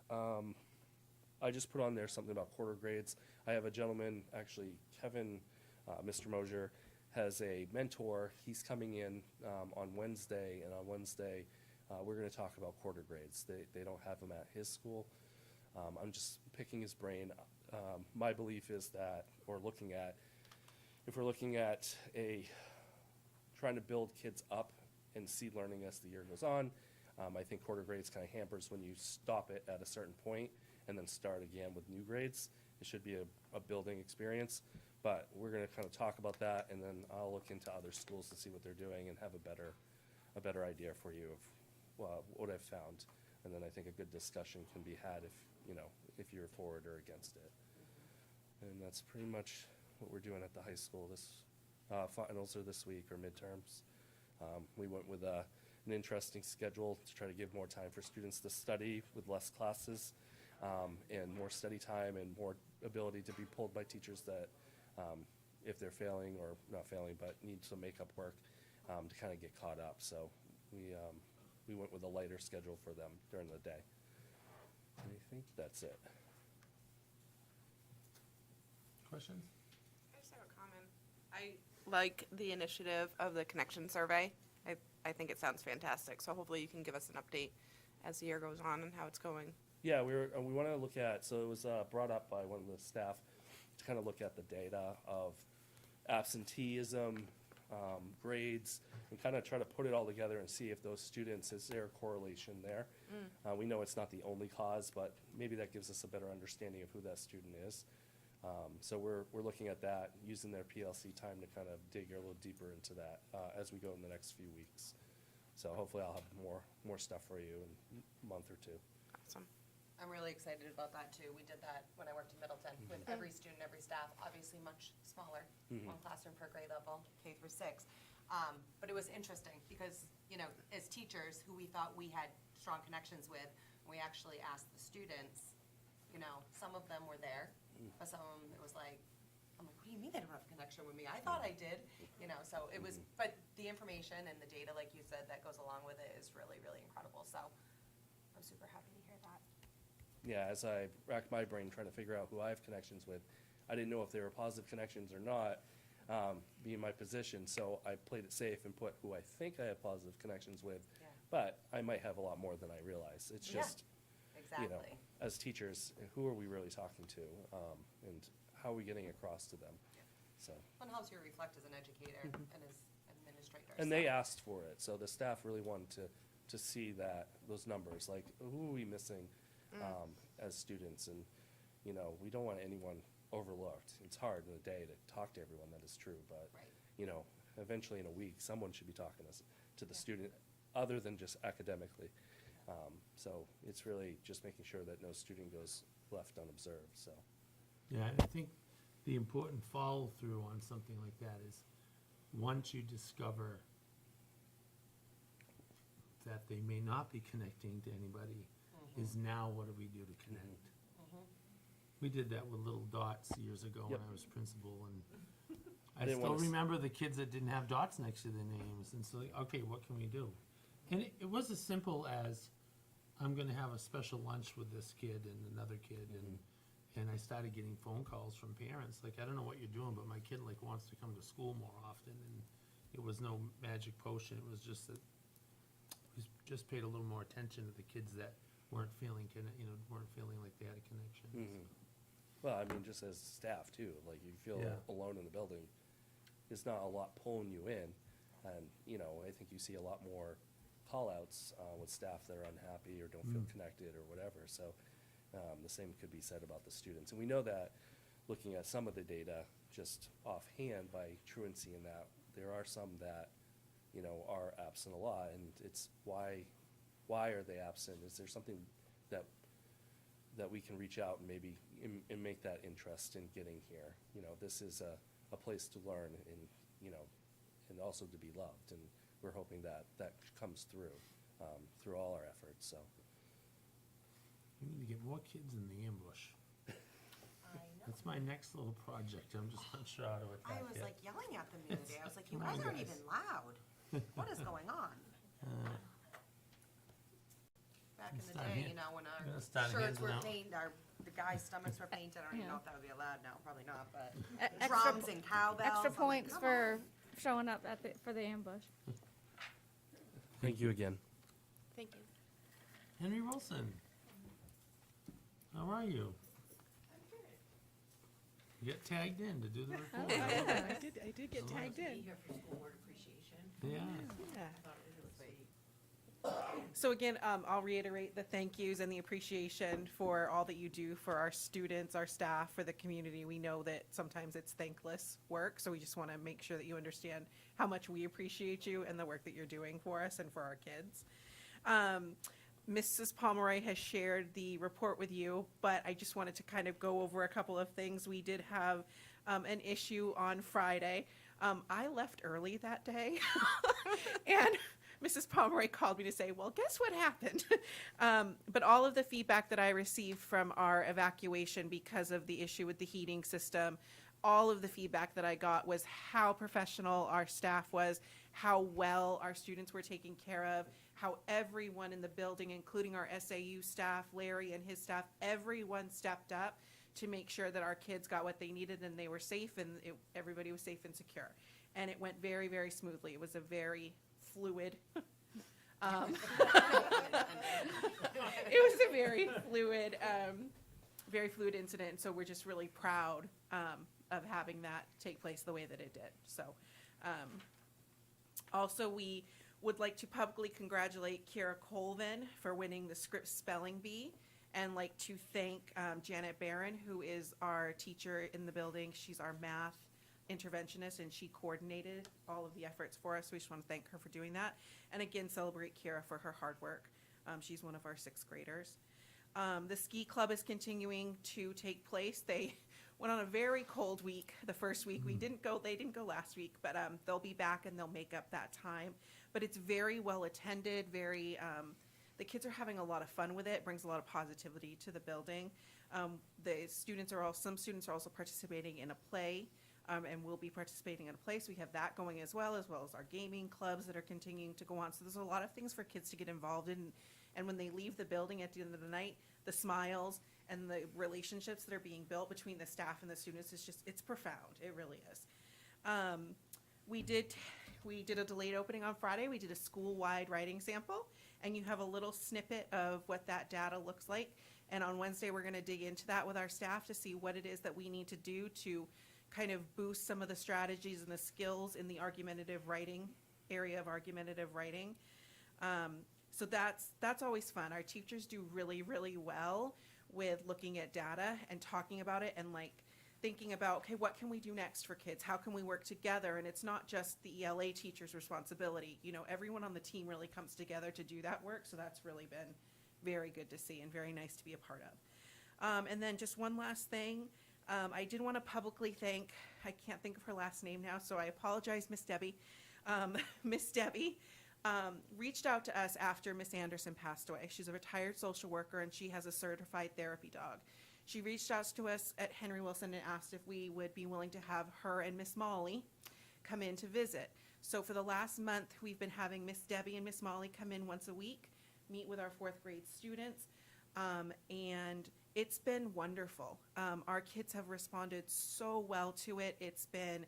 I just put on there something about quarter grades. I have a gentleman, actually, Kevin, Mr. Mosier, has a mentor. He's coming in on Wednesday, and on Wednesday, we're going to talk about quarter grades. They don't have them at his school. I'm just picking his brain. My belief is that, if we're looking at trying to build kids up and seed learning as the year goes on, I think quarter grades kind of hampers when you stop it at a certain point and then start again with new grades. It should be a building experience, but we're going to kind of talk about that, and then I'll look into other schools to see what they're doing and have a better idea for you of what I've found. And then I think a good discussion can be had if you're for it or against it. And that's pretty much what we're doing at the high school. This finals are this week, or midterms. We went with an interesting schedule to try to give more time for students to study with less classes, and more study time and more ability to be pulled by teachers that, if they're failing or not failing, but need some makeup work to kind of get caught up. So we went with a lighter schedule for them during the day. I think that's it. Questions? I just have a comment. I like the initiative of the connection survey. I think it sounds fantastic. So hopefully you can give us an update as the year goes on and how it's going. Yeah, we want to look at, so it was brought up by one of the staff to kind of look at the data of absenteeism, grades, and kind of try to put it all together and see if those students, is there a correlation there? We know it's not the only cause, but maybe that gives us a better understanding of who that student is. So we're looking at that, using their PLC time to kind of dig a little deeper into that as we go in the next few weeks. So hopefully I'll have more stuff for you in a month or two. Awesome. I'm really excited about that too. We did that when I worked in Middleton with every student, every staff, obviously much smaller, one classroom per grade level, K through 6. But it was interesting because, you know, as teachers who we thought we had strong connections with, we actually asked the students, you know, some of them were there, but some of them, it was like, I'm like, what do you mean they don't have a connection with me? I thought I did, you know, so it was, but the information and the data, like you said, that goes along with it is really, really incredible. So I'm super happy to hear that. Yeah, as I racked my brain trying to figure out who I have connections with, I didn't know if they were positive connections or not, being my position, so I played it safe and put who I think I have positive connections with, Yeah. but I might have a lot more than I realize. It's Yeah, just, you know, exactly. as teachers, who are we really talking to, and how are we getting across to them? Yeah. So, One helps you reflect as an educator and as administrator. and so. they asked for it, so the staff really wanted to see that, those numbers, like, who are we missing as students? And, you know, we don't want anyone overlooked. It's hard in a day to talk to everyone, that is true, but, Right. you know, eventually in a week, someone should be talking to the Yeah. student, other than just academically. So it's really just making sure that no student goes left unobserved, so. Yeah, I think the important follow-through on something like that is, once you discover that they may not be connecting to anybody, is now what do we do to connect? We did that with little dots years ago when Yep. I was principal, and I didn't still wanna remember the kids that didn't have dots next to their names, and so, okay, what can we do? And it was as simple as, I'm gonna have a special lunch with this kid and another kid, and I started getting phone calls from parents, like, I don't know what you're doing, but my kid like wants to come to school more often, and it was no magic potion, it was just that we just paid a little more attention to the kids that weren't feeling, weren't feeling like they had a connection. Well, I mean, just as staff too, like, you feel Yeah. alone in the building, there's not a lot pulling you in. And, you know, I think you see a lot more call-outs with staff that are unhappy or don't feel connected or whatever. So the same could be said about the students. And we know that, looking at some of the data, just offhand by truancy in that, there are some that, you know, are absent a lot. And it's why are they absent? Is there something that we can reach out and maybe and make that interest in getting here? You know, this is a place to learn and, you know, and also to be loved. And we're hoping that comes through all our efforts, so. We need to get more kids in the ambush. I know. That's my next little project, I'm just not sure how to attack I it. was like yelling at them the other day. I was like, you Come on, guys aren't guys. even loud. What is going on? Back in the start day, hand- you know, when I'm gonna our start shirts handing were out- painted, the guys' stomachs were painted. I don't even Yeah. know if that would be allowed now. Probably not, but Extra drums po- and cowbells. Extra I'm like, points "Come for on." showing up for the ambush. Thank you again. Thank you. Henry Wilson. How are you? You got tagged in to do the report. I did get tagged in. Yeah. So again, I'll reiterate the thank yous and the appreciation for all that you do for our students, our staff, for the community. We know that sometimes it's thankless work, so we just want to make sure that you understand how much we appreciate you and the work that you're doing for us and for our kids. Mrs. Pomeroy has shared the report with you, but I just wanted to kind of go over a couple of things. We did have an issue on Friday. I left early that day, and Mrs. Pomeroy called me to say, well, guess what happened? But all of the feedback that I received from our evacuation because of the issue with the heating system, all of the feedback that I got was how professional our staff was, how well our students were taken care of, how everyone in the building, including our SAU staff, Larry and his staff, everyone stepped up to make sure that our kids got what they needed and they were safe and everybody was safe and secure. And it went very, very smoothly. It was a very fluid. It was a very fluid incident, so we're just really proud of having that take place the way that it did. So, also, we would like to publicly congratulate Kira Colvin for winning the Scripps Spelling Bee, and like to thank Janet Barron, who is our teacher in the building. She's our math interventionist, and she coordinated all of the efforts for us. We just want to thank her for doing that. And again, celebrate Kira for her hard work. She's one of our 6th graders. The ski club is continuing to take place. They went on a very cold week the first week. They didn't go last week, but they'll be back and they'll make up that time. But it's very well attended, the kids are having a lot of fun with it. It brings a lot of positivity to the building. Some students are also participating in a play, and will be participating in a play. So we have that going as well as our gaming clubs that are continuing to go on. So there's a lot of things for kids to get involved in. And when they leave the building at the end of the night, the smiles and the relationships that are being built between the staff and the students it's profound. It really is. We did a delayed opening on Friday. We did a school-wide writing sample, and you have a little snippet of what that data looks like. And on Wednesday, we're going to dig into that with our staff to see what it is that we need to do to kind of boost some of the strategies and the skills in the argumentative writing area of argumentative writing. So that's always fun. Our teachers do really, really well with looking at data and talking about it and like thinking about, okay, what can we do next for kids? How can we work together? And it's not just the ELA teacher's responsibility. You know, everyone on the team really comes together to do that work. So that's really been very good to see and very nice to be a part of. And then just one last thing. I did want to publicly thank, I can't think of her last name now, so I apologize, Miss Debbie. Miss Debbie reached out to us after Miss Anderson passed away. She's a retired social worker, and she has a certified therapy dog. She reached out to us at Henry Wilson and asked if we would be willing to have her and Miss Molly come in to visit. So for the last month, we've been having Miss Debbie and Miss Molly come in once a week, meet with our 4th grade students, and it's been wonderful. Our kids have responded so well to it. It's been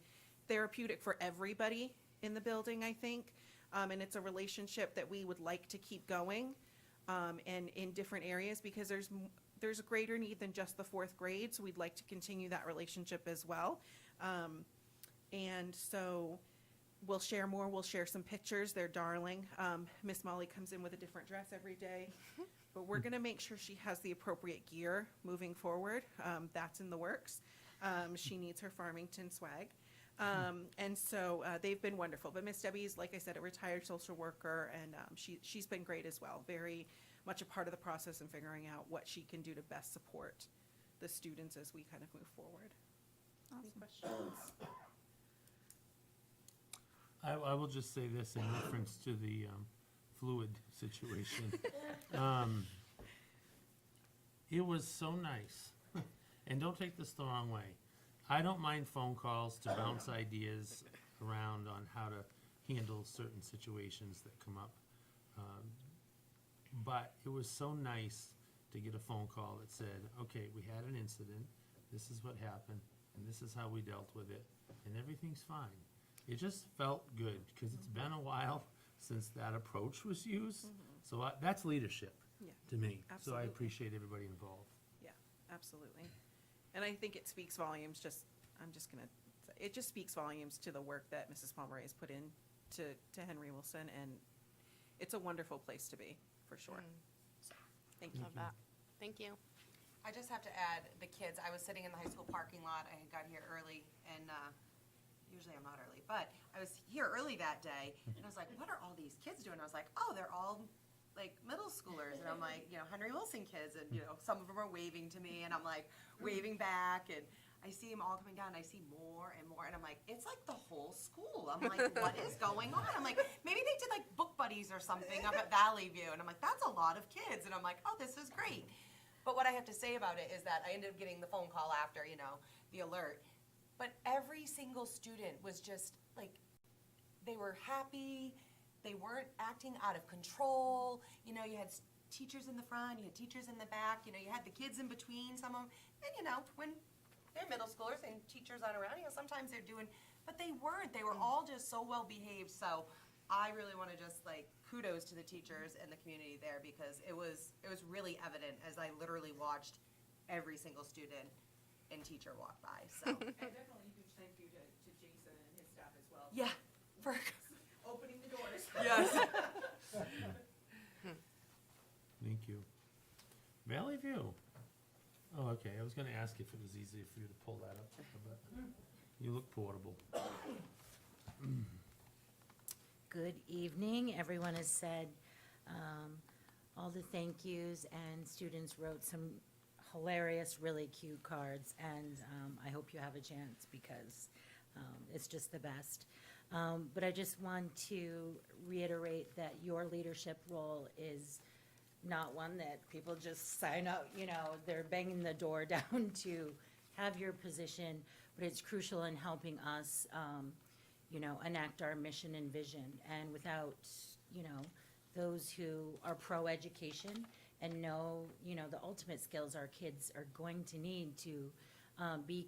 therapeutic for everybody in the building, I think. And it's a relationship that we would like to keep going, and in different areas, because there's a greater need than just the 4th grade, so we'd like to continue that relationship as well. And so we'll share more. We'll share some pictures. They're darling. Miss Molly comes in with a different dress every day, but we're going to make sure she has the appropriate gear moving forward. That's in the works. She needs her Farmington swag. And so they've been wonderful. But Miss Debbie's, like I said, a retired social worker, and she's been great as well. Very much a part of the process in figuring out what she can do to best support the students as we kind of move forward. Any questions? I will just say this in reference to the fluid situation. It was so nice, and don't take this the wrong way. I don't mind phone calls to bounce ideas around on how to handle certain situations that come up. But it was so nice to get a phone call that said, okay, we had an incident, this is what happened, and this is how we dealt with it, and everything's fine. It just felt good, because it's been a while since that approach was used. So that's leadership Yeah, to me. So I absolutely. appreciate everybody involved. Yeah, absolutely. And I think it speaks volumes, I'm just gonna say, it just speaks volumes to the work that Mrs. Pomeroy has put in to Henry Wilson, and it's a wonderful place to be, for sure. So, thank you. Love that. Thank you. I just have to add, the kids, I was sitting in the high school parking lot, I had got here early, and, usually I'm not early, but I was here early that day, and I was like, what are all these kids doing? I was like, oh, they're all, like, middle schoolers, and I'm like, Henry Wilson kids, and, some of them are waving to me, and I'm like, waving back, and I see them all coming down, and I see more and more, and I'm like, it's like the whole school. I'm like, what is going on? I'm like, maybe they did, like, book buddies or something up at Valley View, and I'm like, that's a lot of kids, and I'm like, oh, this is great. But what I have to say about it is that I ended up getting the phone call after, the alert. But every single student was just like, they were happy, they weren't acting out of control. You had teachers in the front, you had teachers in the back, you had the kids in between, some of them. And when they're middle schoolers and teachers aren't around, sometimes they're doing, but they weren't. They were all just so well behaved. So I really want to just like kudos to the teachers and the community there, because it was really evident as I literally watched every single student and teacher walk by, so. And definitely a huge thank you to Jason and his staff as well. Yeah, for, Opening the doors. yes. Thank you. Valley View. Oh, okay, I was gonna ask if it was easier for you to pull that up, but you look portable. Good evening. Everyone has said all the thank yous, and students wrote some hilarious, really cute cards, and I hope you have a chance because it's just the best. But I just want to reiterate that your leadership role is not one that people just sign up, you know, they're banging the door down to have your position, but it's crucial in helping us, you know, enact our mission and vision. And without, you know, those who are pro-education and know, you know, the ultimate skills our kids are going to need to be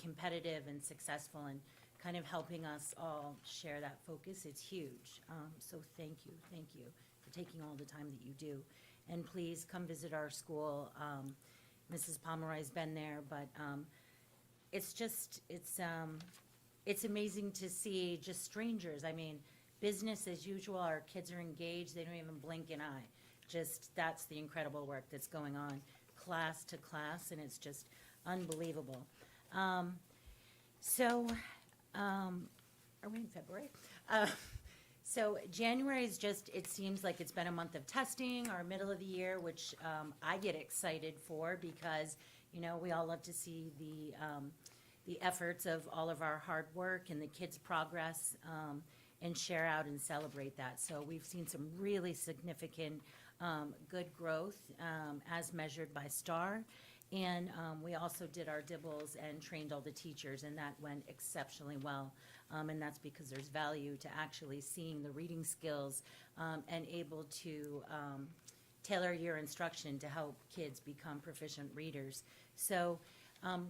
competitive and successful, and kind of helping us all share that focus, it's huge. So thank you for taking all the time that you do. And please come visit our school. Mrs. Pomeroy's been there, but it's just, it's amazing to see just strangers. I mean, business as usual, our kids are engaged, they don't even blink an eye. Just, that's the incredible work that's going on, class to class, and it's just unbelievable. Are we in February? So January is just, it seems like it's been a month of testing, our middle of the year, which I get excited for because, you know, we all love to see the efforts of all of our hard work and the kids' progress, and share out and celebrate that. So we've seen some really significant good growth as measured by STAR. And we also did our dibbles and trained all the teachers, and that went exceptionally well. And that's because there's value to actually seeing the reading skills and able to tailor your instruction to help kids become proficient readers. So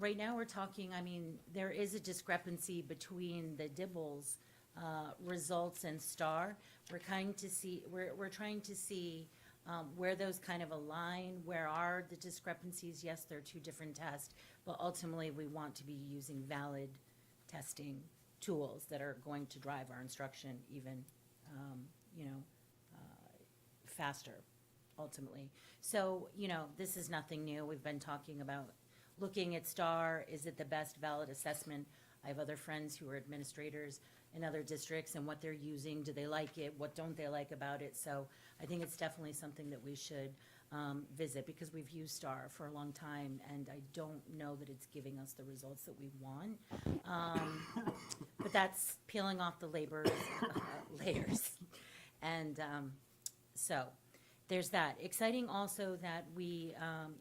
right now we're talking, I mean, there is a discrepancy between the dibbles results and STAR. We're trying to see where those kind of align, where are the discrepancies. Yes, they're two different tests, but ultimately we want to be using valid testing tools that are going to drive our instruction even, you know, faster, ultimately. So, you know, this is nothing new. We've been talking about looking at STAR. Is it the best valid assessment? I have other friends who are administrators in other districts and what they're using. Do they like it? What don't they like about it? So I think it's definitely something that we should visit because we've used STAR for a long time, and I don't know that it's giving us the results that we want. But that's peeling off the layers. And so there's that. Exciting also that we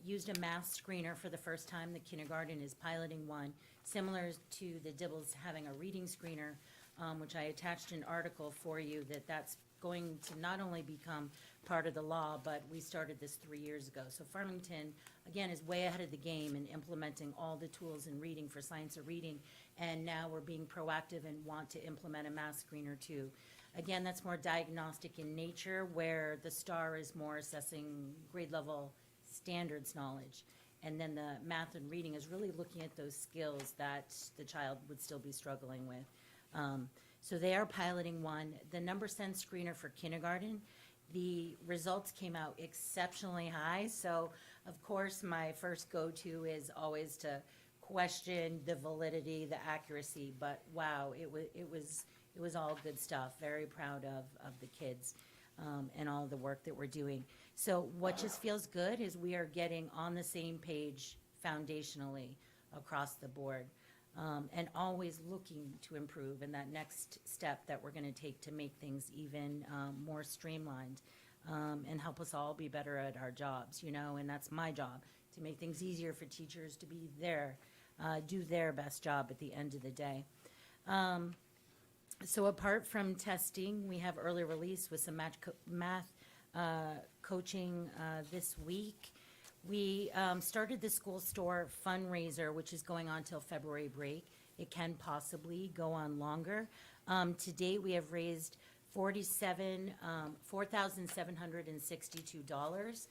used a math screener for the first time. The kindergarten is piloting one, similar to the Dibbles having a reading screener, which I attached an article for you that's going to not only become part of the law, but we started this 3 years ago. So Farmington, again, is way ahead of the game in implementing all the tools in reading for science of reading, and now we're being proactive and want to implement a math screener too. Again, that's more diagnostic in nature, where the STAR is more assessing grade level standards knowledge. And then the math and reading is really looking at those skills that the child would still be struggling with. So they are piloting one. The number sense screener for kindergarten, the results came out exceptionally high. So of course, my first go-to is always to question the validity, the accuracy, but wow, it was all good stuff. Very proud of the kids and all the work that we're doing. So what just feels good is we are getting on the same page foundationally across the board. And always looking to improve, and that next step that we're going to take to make things even more streamlined and help us all be better at our jobs, you know, and that's my job, to make things easier for teachers to be there, do their best job at the end of the day. So apart from testing, we have early release with some math coaching this week. We started the school store fundraiser, which is going on till February break. It can possibly go on longer. To date, we have raised $4,762,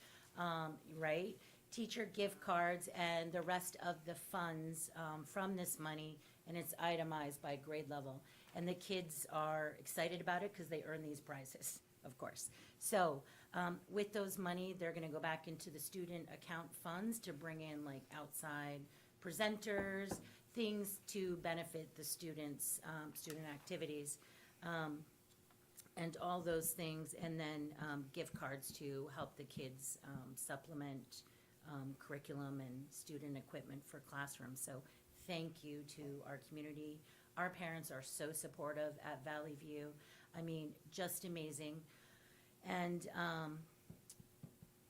right? Teacher gift cards and the rest of the funds from this money, and it's itemized by grade level. And the kids are excited about it because they earn these prizes, of course. So with those money, they're gonna go back into the student account funds to bring in like outside presenters, things to benefit the students, student activities, and all those things, and then gift cards to help the kids supplement curriculum and student equipment for classrooms. So thank you to our community. Our parents are so supportive at Valley View. I mean, just amazing. And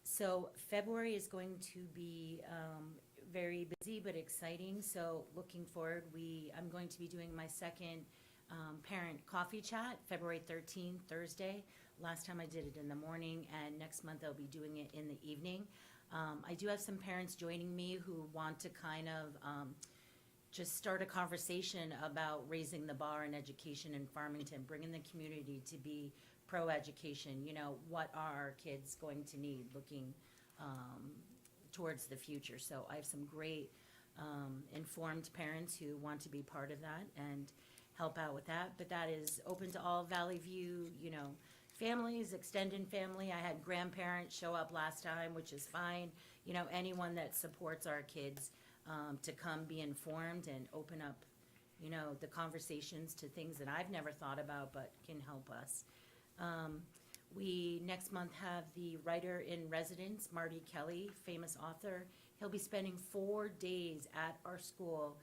so February is going to be very busy but exciting. So looking forward, I'm going to be doing my second parent coffee chat, February 13th, Thursday. Last time I did it in the morning, and next month I'll be doing it in the evening. I do have some parents joining me who want to kind of just start a conversation about raising the bar in education in Farmington, bringing the community to be pro-education. You know, what are our kids going to need looking towards the future? So I have some great informed parents who want to be part of that and help out with that. But that is open to all Valley View, you know, families, extended family. I had grandparents show up last time, which is fine. You know, anyone that supports our kids to come be informed and open up, you know, the conversations to things that I've never thought about but can help us. We next month have the writer in residence, Marty Kelly, famous author. He'll be spending 4 days at our school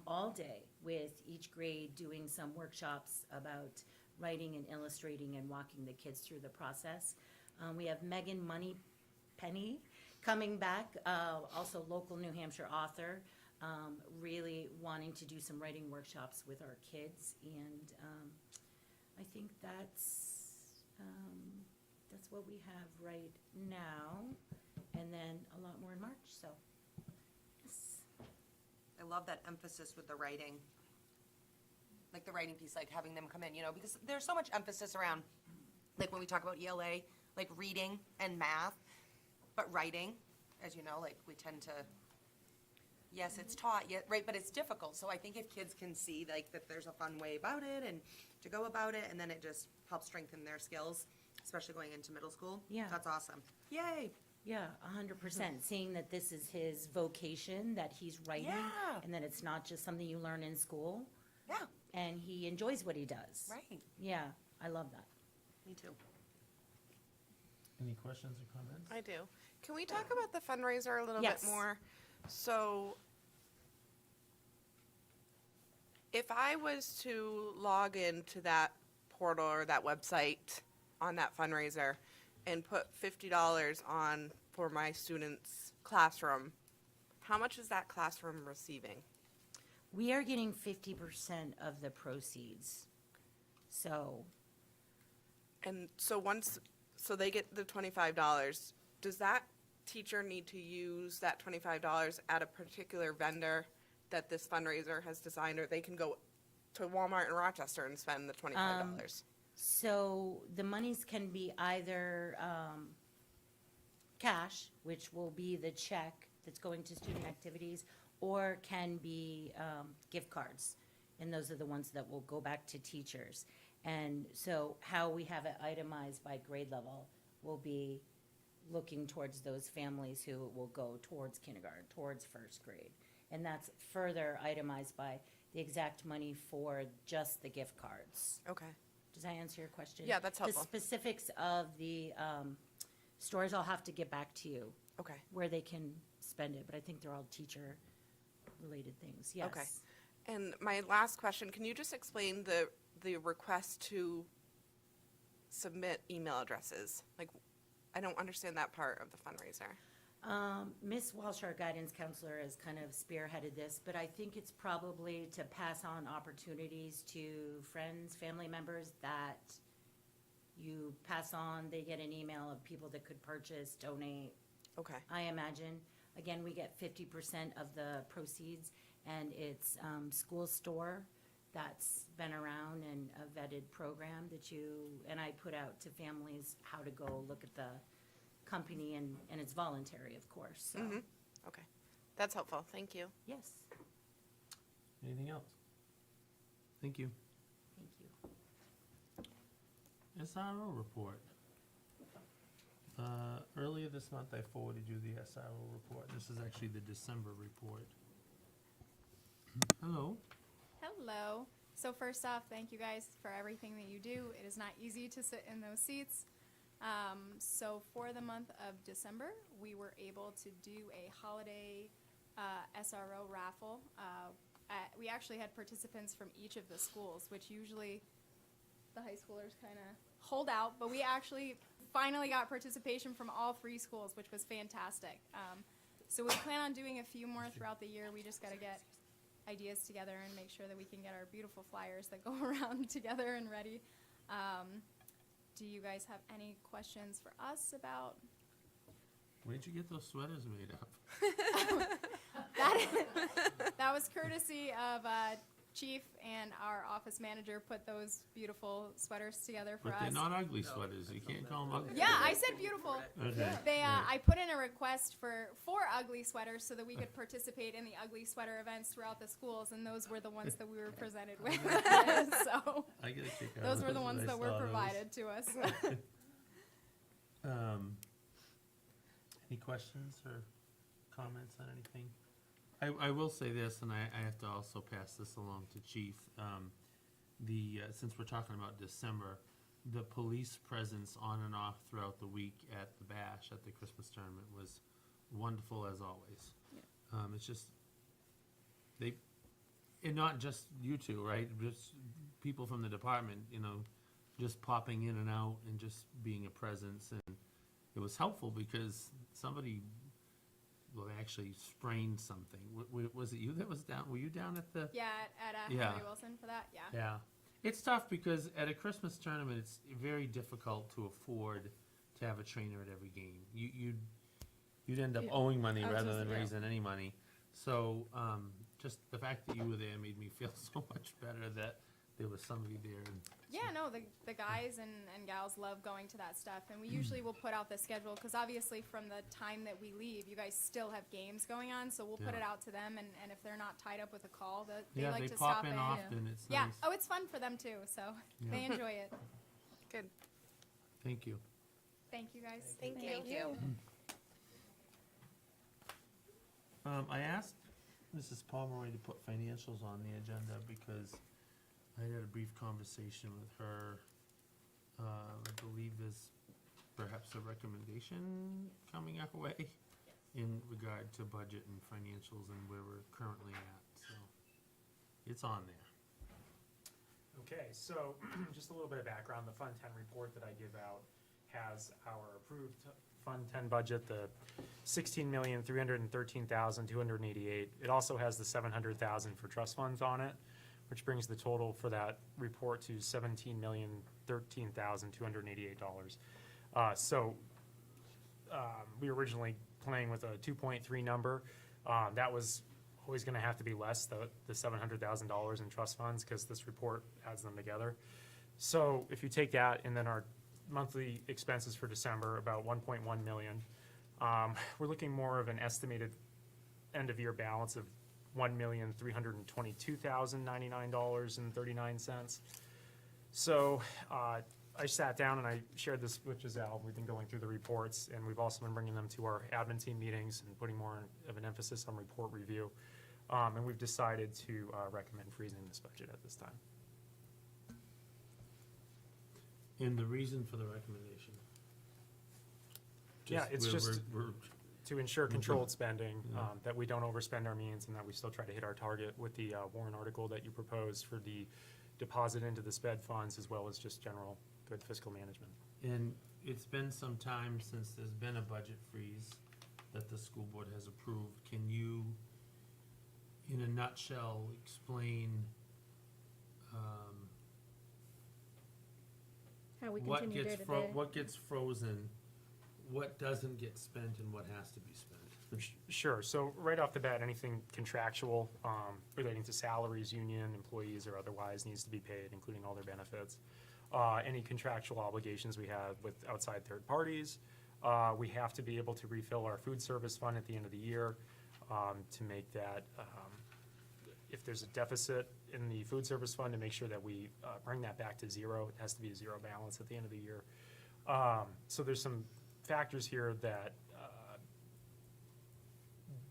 all day with each grade doing some workshops about writing and illustrating and walking the kids through the process. We have Megan Moneypenny coming back, also local New Hampshire author, really wanting to do some writing workshops with our kids. And I think that's what we have right now. And then a lot more in March, so. Yes. I love that emphasis with the writing. Like the writing piece, like having them come in, you know, because there's so much emphasis around, like when we talk about ELA, like reading and math, but writing, as you know, like we tend to, yes, it's taught, yeah, right, but it's difficult. So I think if kids can see like that there's a fun way about it and to go about it, and then it just helps strengthen their skills, especially going into middle school. Yeah. That's awesome. Yay. Yeah, 100%. Seeing that this is his vocation, that he's writing, Yeah. and that it's not just something you learn in school, Yeah, and he enjoys what he does. right. Yeah, I love that. Me too. Any questions or comments? I do. Can we talk about the fundraiser a little Yes. bit more? So if I was to log into that portal or that website on that fundraiser and put $50 on for my student's classroom, how much is that classroom receiving? We are getting 50% of the proceeds. So, And so so they get the $25, does that teacher need to use that $25 at a particular vendor that this fundraiser has designed, or they can go to Walmart in Rochester and spend the $25? so the monies can be either cash, which will be the check that's going to student activities, or can be gift cards. And those are the ones that will go back to teachers. And so how we have it itemized by grade level will be looking towards those families who will go towards kindergarten, towards first grade. And that's further itemized by the exact money for just the gift cards. Okay. Does that answer your question? Yeah, that's helpful. The specifics of the stores, I'll have to get back to you Okay. where they can spend it, but I think they're all teacher-related things, yes. Okay. And my last question, can you just explain the request to submit email addresses? Like, I don't understand that part of the fundraiser. Ms. Walsh, our guidance counselor, has kind of spearheaded this, but I think it's probably to pass on opportunities to friends, family members that you pass on. They get an email of people that could purchase, donate. Okay. I imagine. Again, we get 50% of the proceeds, and it's school store that's been around and a vetted program and I put out to families how to go look at the company, and it's voluntary, of course, so, Okay, that's helpful, thank you. yes, Anything else? Thank you. thank you. SRO report. Earlier this month, I forwarded you the SRO report. This is actually the December report. Hello. Hello. So first off, thank you guys for everything that you do. It is not easy to sit in those seats. So for the month of December, we were able to do a holiday SRO raffle. We actually had participants from each of the schools, which usually the high schoolers kind of hold out, but we actually finally got participation from all 3 schools, which was fantastic. So we plan on doing a few more throughout the year. We just got to get ideas together and make sure that we can get our beautiful flyers that go around together and ready. Do you guys have any questions for us about Where'd you get those sweaters made of? that was courtesy of Chief and our office manager put those beautiful sweaters together for But us. they're not ugly sweaters. You can't call them ugly. Yeah, I said beautiful. Okay. They, Right. I put in a request for 4 ugly sweaters so that we could participate in the ugly sweater events throughout the schools, and those were the ones that we were presented with. So I get a kick out those of were the those ones when I that were saw those. provided to us. Any questions or comments on anything? I will say this, and I have to also pass this along to Chief. Since we're talking about December, the police presence on and off throughout the week at the bash, at the Christmas tournament, was wonderful as always. It's just, and not just you two, right? Just people from the department, just popping in and out and just being a presence. And it was helpful because somebody, actually sprained something. Was it you that was down? Were you down at the? Yeah, at Yeah. Henry Wilson for that. Yeah. Yeah. It's tough because at a Christmas tournament, it's very difficult to afford to have a trainer at every game. You'd end up owing money rather than raising any money. So just the fact that you were there made me feel so much better that there was somebody there. And Yeah, no, the guys and gals love going to that stuff, and we usually will put out the schedule, because obviously from the time that we leave, you guys still have games going on, so we'll put Yeah. it out to them, and if they're not tied up with a call, they yeah, like they to pop stop in often. It's Yeah, nice. oh, it's fun for them too, so they Yeah. enjoy it. Good. Thank you. Thank you, guys. Thank you. Thank you. I asked Mrs. Pomeroy to put financials on the agenda because I had a brief conversation with her. I believe there's perhaps a recommendation coming our way in regard to budget and financials and where we're currently at, so it's on there. Okay, so just a little bit of background. The Fund 10 report that I give out has our approved Fund 10 budget, the $16,313,288. It also has the $700,000 for trust funds on it, which brings the total for that report to $17,013,288. We were originally playing with a 2.3 number. That was always going to have to be less, the $700,000 in trust funds, because this report adds them together. So if you take that and then our monthly expenses for December, about 1.1 million, we're looking more of an estimated end-of-year balance of $1,322,099.39. So I sat down and I shared this with Giselle. We've been going through the reports, and we've also been bringing them to our admin team meetings and putting more of an emphasis on report review. And we've decided to recommend freezing this budget at this time. And the reason for the recommendation? Yeah, it's we're to ensure controlled spending, Yeah. that we don't overspend our means, and that we still try to hit our target with the warrant article that you proposed for the deposit into the sped funds, as well as just general good fiscal management. And it's been some time since there's been a budget freeze that the school board has approved. Can you, in a nutshell, explain How we what continue day gets to day. what gets frozen, what doesn't get spent, and what has to be spent? Sure. So right off the bat, anything contractual relating to salaries, union, employees, or otherwise needs to be paid, including all their benefits. Any contractual obligations we have with outside third parties. We have to be able to refill our food service fund at the end of the year to make that, if there's a deficit in the food service fund, to make sure that we bring that back to zero. It has to be a zero balance at the end of the year. So there's some factors here that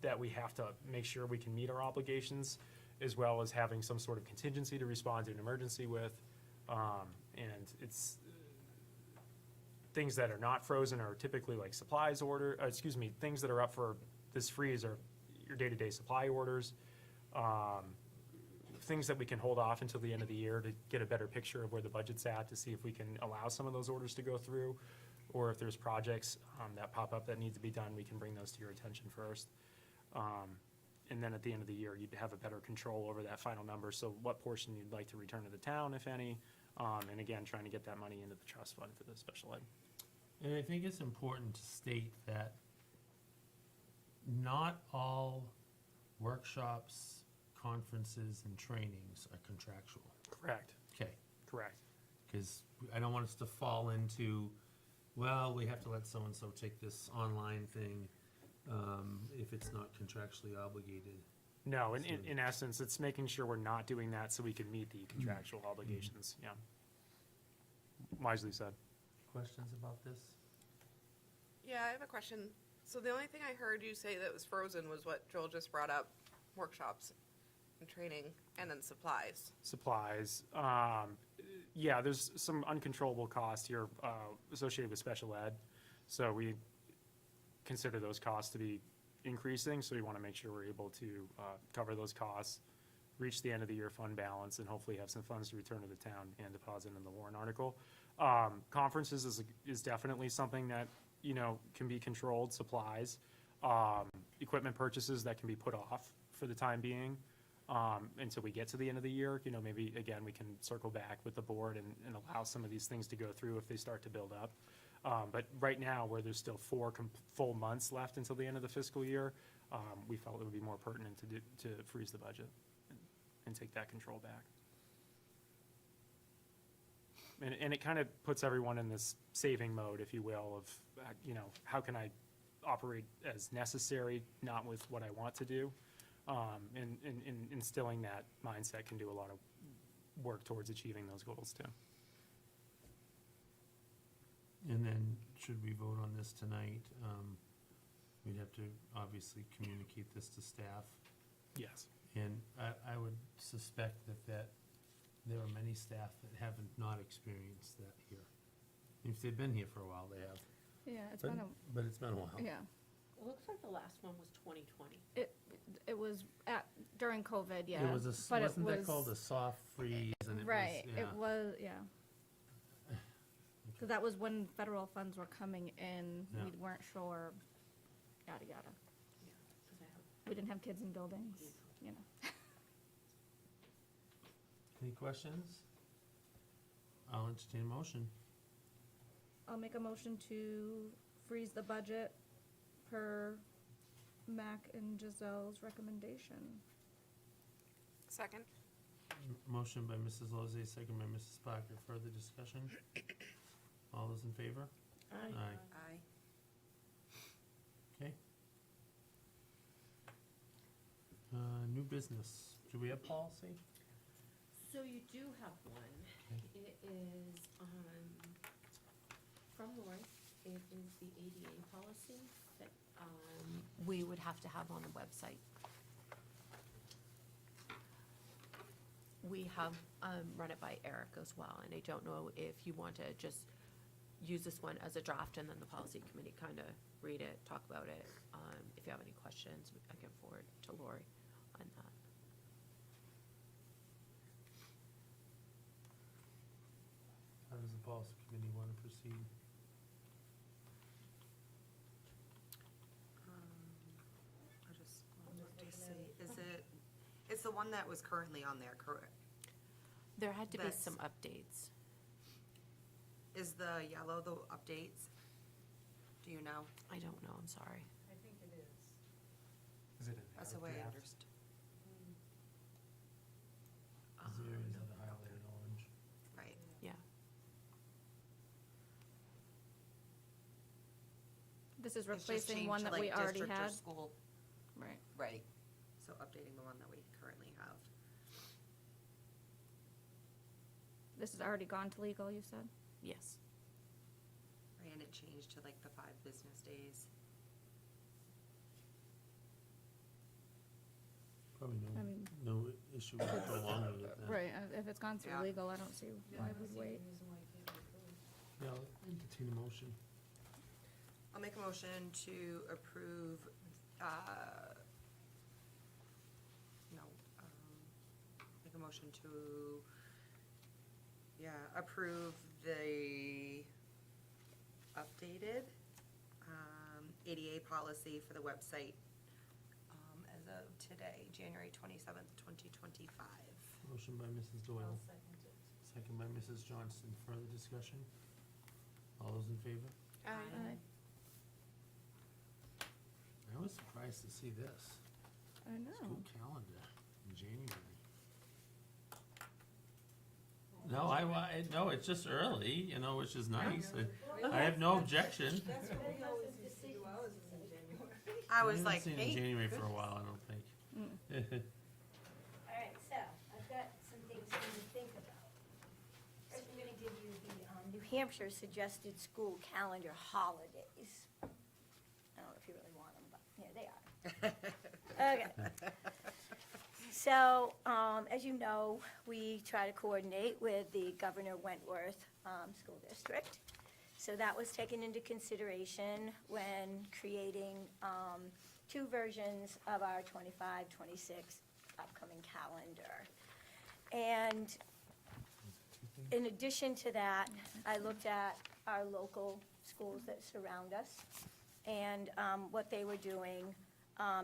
that we have to make sure we can meet our obligations, as well as having some sort of contingency to respond to an emergency with. And it's things that are not frozen are typically like supplies things that are up for this freeze are your day-to-day supply orders. Things that we can hold off until the end of the year to get a better picture of where the budget's at, to see if we can allow some of those orders to go through, or if there's projects that pop up that need to be done, we can bring those to your attention first. And then at the end of the year, you'd have a better control over that final number, so what portion you'd like to return to the town, if any, and again, trying to get that money into the trust fund for the special ed. And I think it's important to state that not all workshops, conferences, and trainings are contractual. Correct, Okay, correct. because I don't want us to fall into, well, we have to let so-and-so take this online thing, if it's not contractually obligated. No, in essence, it's making sure we're not doing that so we can meet the contractual obligations, yeah. Wisely said. Questions about this? Yeah, I have a question. So the only thing I heard you say that was frozen was what Joel just brought up, workshops and training, and then supplies. Supplies, yeah, there's some uncontrollable costs here, associated with special ed. So we consider those costs to be increasing, so we want to make sure we're able to cover those costs, reach the end of the year fund balance, and hopefully have some funds to return to the town and deposit in the warrant article. Conferences is definitely something that, you know, can be controlled, supplies, equipment purchases that can be put off for the time being, until we get to the end of the year. You know, maybe, again, we can circle back with the board and allow some of these things to go through if they start to build up. But right now, where there's still 4 full months left until the end of the fiscal year, we felt it would be more pertinent to freeze the budget and take that control back. And it kind of puts everyone in this saving mode, if you will, of, you know, how can I operate as necessary, not with what I want to do. And instilling that mindset can do a lot of work towards achieving those goals too. And then, should we vote on this tonight, we'd have to obviously communicate this to staff. Yes. And I would suspect that there are many staff that haven't not experienced that here. If they've been here for a while, they have. Yeah, it's But been but it's been a while. yeah. It looks like the last one was 2020. It was during COVID, yeah. It was but wasn't it that was, called a soft freeze, and it right? was, yeah. It was, yeah. Because that was when federal funds were coming in. Yeah. We weren't sure. Yada yada. We didn't have kids in buildings, you know. Any questions? I'll entertain a motion. I'll make a motion to freeze the budget per Mac and Giselle's recommendation. Second? Motion by Mrs. Lozay, second by Mrs. Parker. Further discussion? All those in favor? Aye. Aye. Okay. New business. Do we have policy? So you do have one. It is, from Lori. It is the ADA policy that, we would have to have on the website. We have, run it by Eric as well, and I don't know if you want to just use this one as a draft, and then the policy committee kind of read it, talk about it. If you have any questions, I can forward to Lori on that. How does the policy committee want to proceed? I just wanted to see, it's the one that was currently on there, correct? There had to be That's- some updates. Is the yellow the updates? Do you know? I don't know, I'm sorry. I think it is. That's the way I understood. These areas that are highlighted orange. Right. Yeah. This is It's just replacing changed one to, that like, we already district or had. School, Right. right, so updating the one that we currently have. This has already gone to legal, you said? Yes. Right, and it changed to like the 5 business days. Probably I mean- no issue with prolonging it then. Right, if it's gone through Yeah. legal, I don't see why we'd wait. Yeah, I'll entertain a motion. I'll make a motion to approve, make a motion to, approve the updated, ADA policy for the website, as of today, January 27th, 2025. Motion by Mrs. Doyle, second by Mrs. Johnston. Further discussion? All those in favor? Aye. I was surprised to see this. I know. School calendar in January. No, it's just early, you know, which is nice. I have no objection. That's what we always used to do ours is in January. I We was haven't like, seen it in hey. January for a while, I don't think. All right, so I've got some things for you to think about. First, I'm gonna give you the New Hampshire suggested school calendar holidays. I don't know if you really want them, but here they are. Okay. So, as you know, we try to coordinate with the Governor Wentworth School District. So that was taken into consideration when creating 2 versions of our 25-26 upcoming calendar. And in addition to that, I looked at our local schools that surround us and what they were doing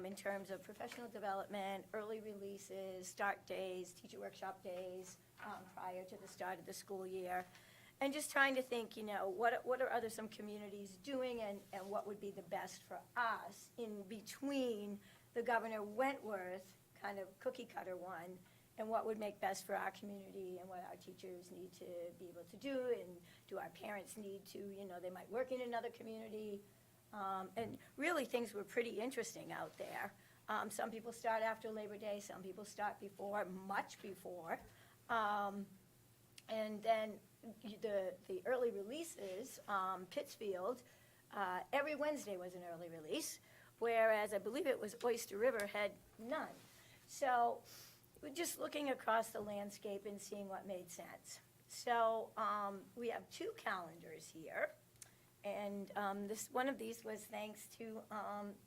in terms of professional development, early releases, start days, teacher workshop days prior to the start of the school year. And just trying to think, what are some communities doing and what would be the best for us in between the Governor Wentworth kind of cookie cutter one and what would make best for our community and what our teachers need to be able to do and do our parents need to, they might work in another community. And really, things were pretty interesting out there. Some people start after Labor Day, some people start before, much before. And then the early releases, Pittsfield, every Wednesday was an early release, whereas I believe it was Oyster River had none. So we're just looking across the landscape and seeing what made sense. So we have 2 calendars here. And one of these was thanks to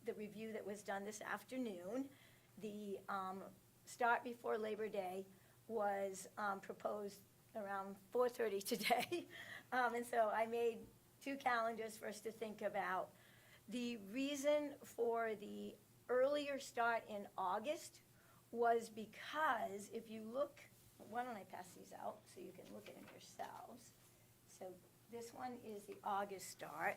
the review that was done this afternoon. The start before Labor Day was proposed around 4:30 today. And so I made 2 calendars for us to think about. The reason for the earlier start in August was because if you look, why don't I pass these out so you can look at them yourselves. So this one is the August start,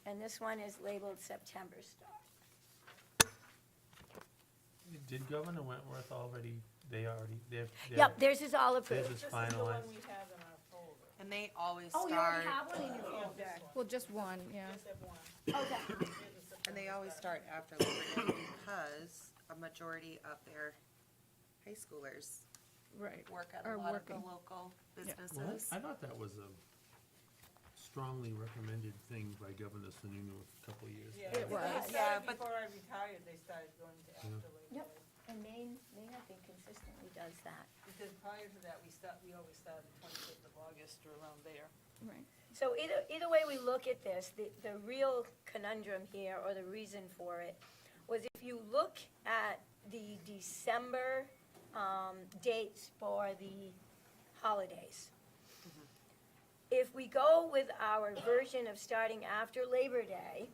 and this one is labeled September start. Did Governor Wentworth already, they've. Yep, theirs is all Theirs approved. is finalized. We have in our folder. And they always Oh, you start, already have one in your folder? Well, just one, yeah. Just have one. Okay. and they always start after Labor Day because a majority of their high schoolers Right. work at Are a lot of the working. local Yeah. Well, businesses. I thought that was a strongly recommended thing by Governor Sununu a couple of years Yeah, back. It was. they Yeah, started but- before I retired, they started going to after Labor Yep. Day. And Maine, I think, consistently does that. Because prior to that, we always started 25th of August or around there. Right. So either way we look at this, the real conundrum here, or the reason for it, was if you look at the December dates for the holidays. If we go with our version of starting after Labor Day,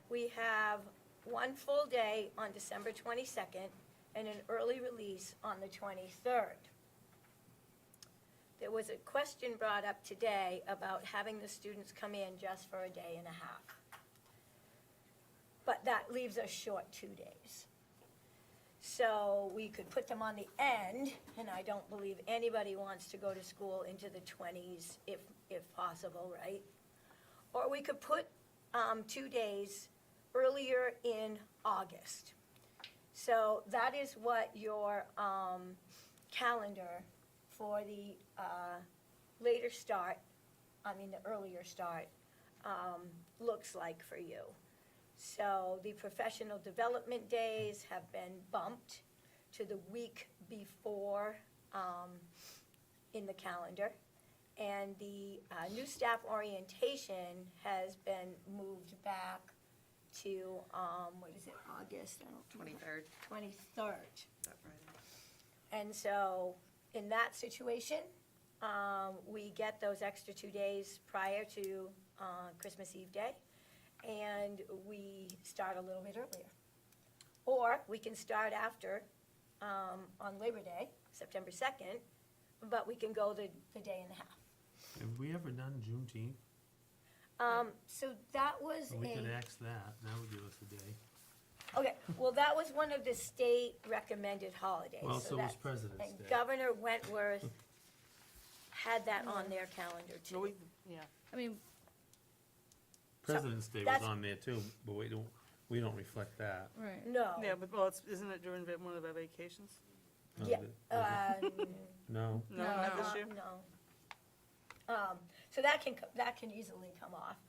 we have 1 full day on December 22nd and an early release on the 23rd. There was a question brought up today about having the students come in just for a day and a half. But that leaves us short 2 days. So we could put them on the end, and I don't believe anybody wants to go to school into the 20s if possible, right? Or we could put 2 days earlier in August. So that is what your calendar for the later start, the earlier start, looks like for you. So the professional development days have been bumped to the week before in the calendar. And the new staff orientation has been moved back to, what is it, August? I don't know. 23rd. 23rd. That Friday. And so, in that situation, we get those extra 2 days prior to Christmas Eve day, and we start a little bit earlier. Or we can start after, on Labor Day, September 2nd, but we can go the day and a half. Have we ever done Juneteenth? So that was We could a, axe that, that would give us a day. okay, well, that was one of the state recommended holidays. Well, so was that- President's And Day. Governor Wentworth had that on their calendar too. Yeah. I mean, President's Day was that's- on there too, but we don't reflect that. right. No. Yeah, but, well, isn't it during one of our vacations? No, Yeah, is it? No, No, not this year? No. So that can easily come off.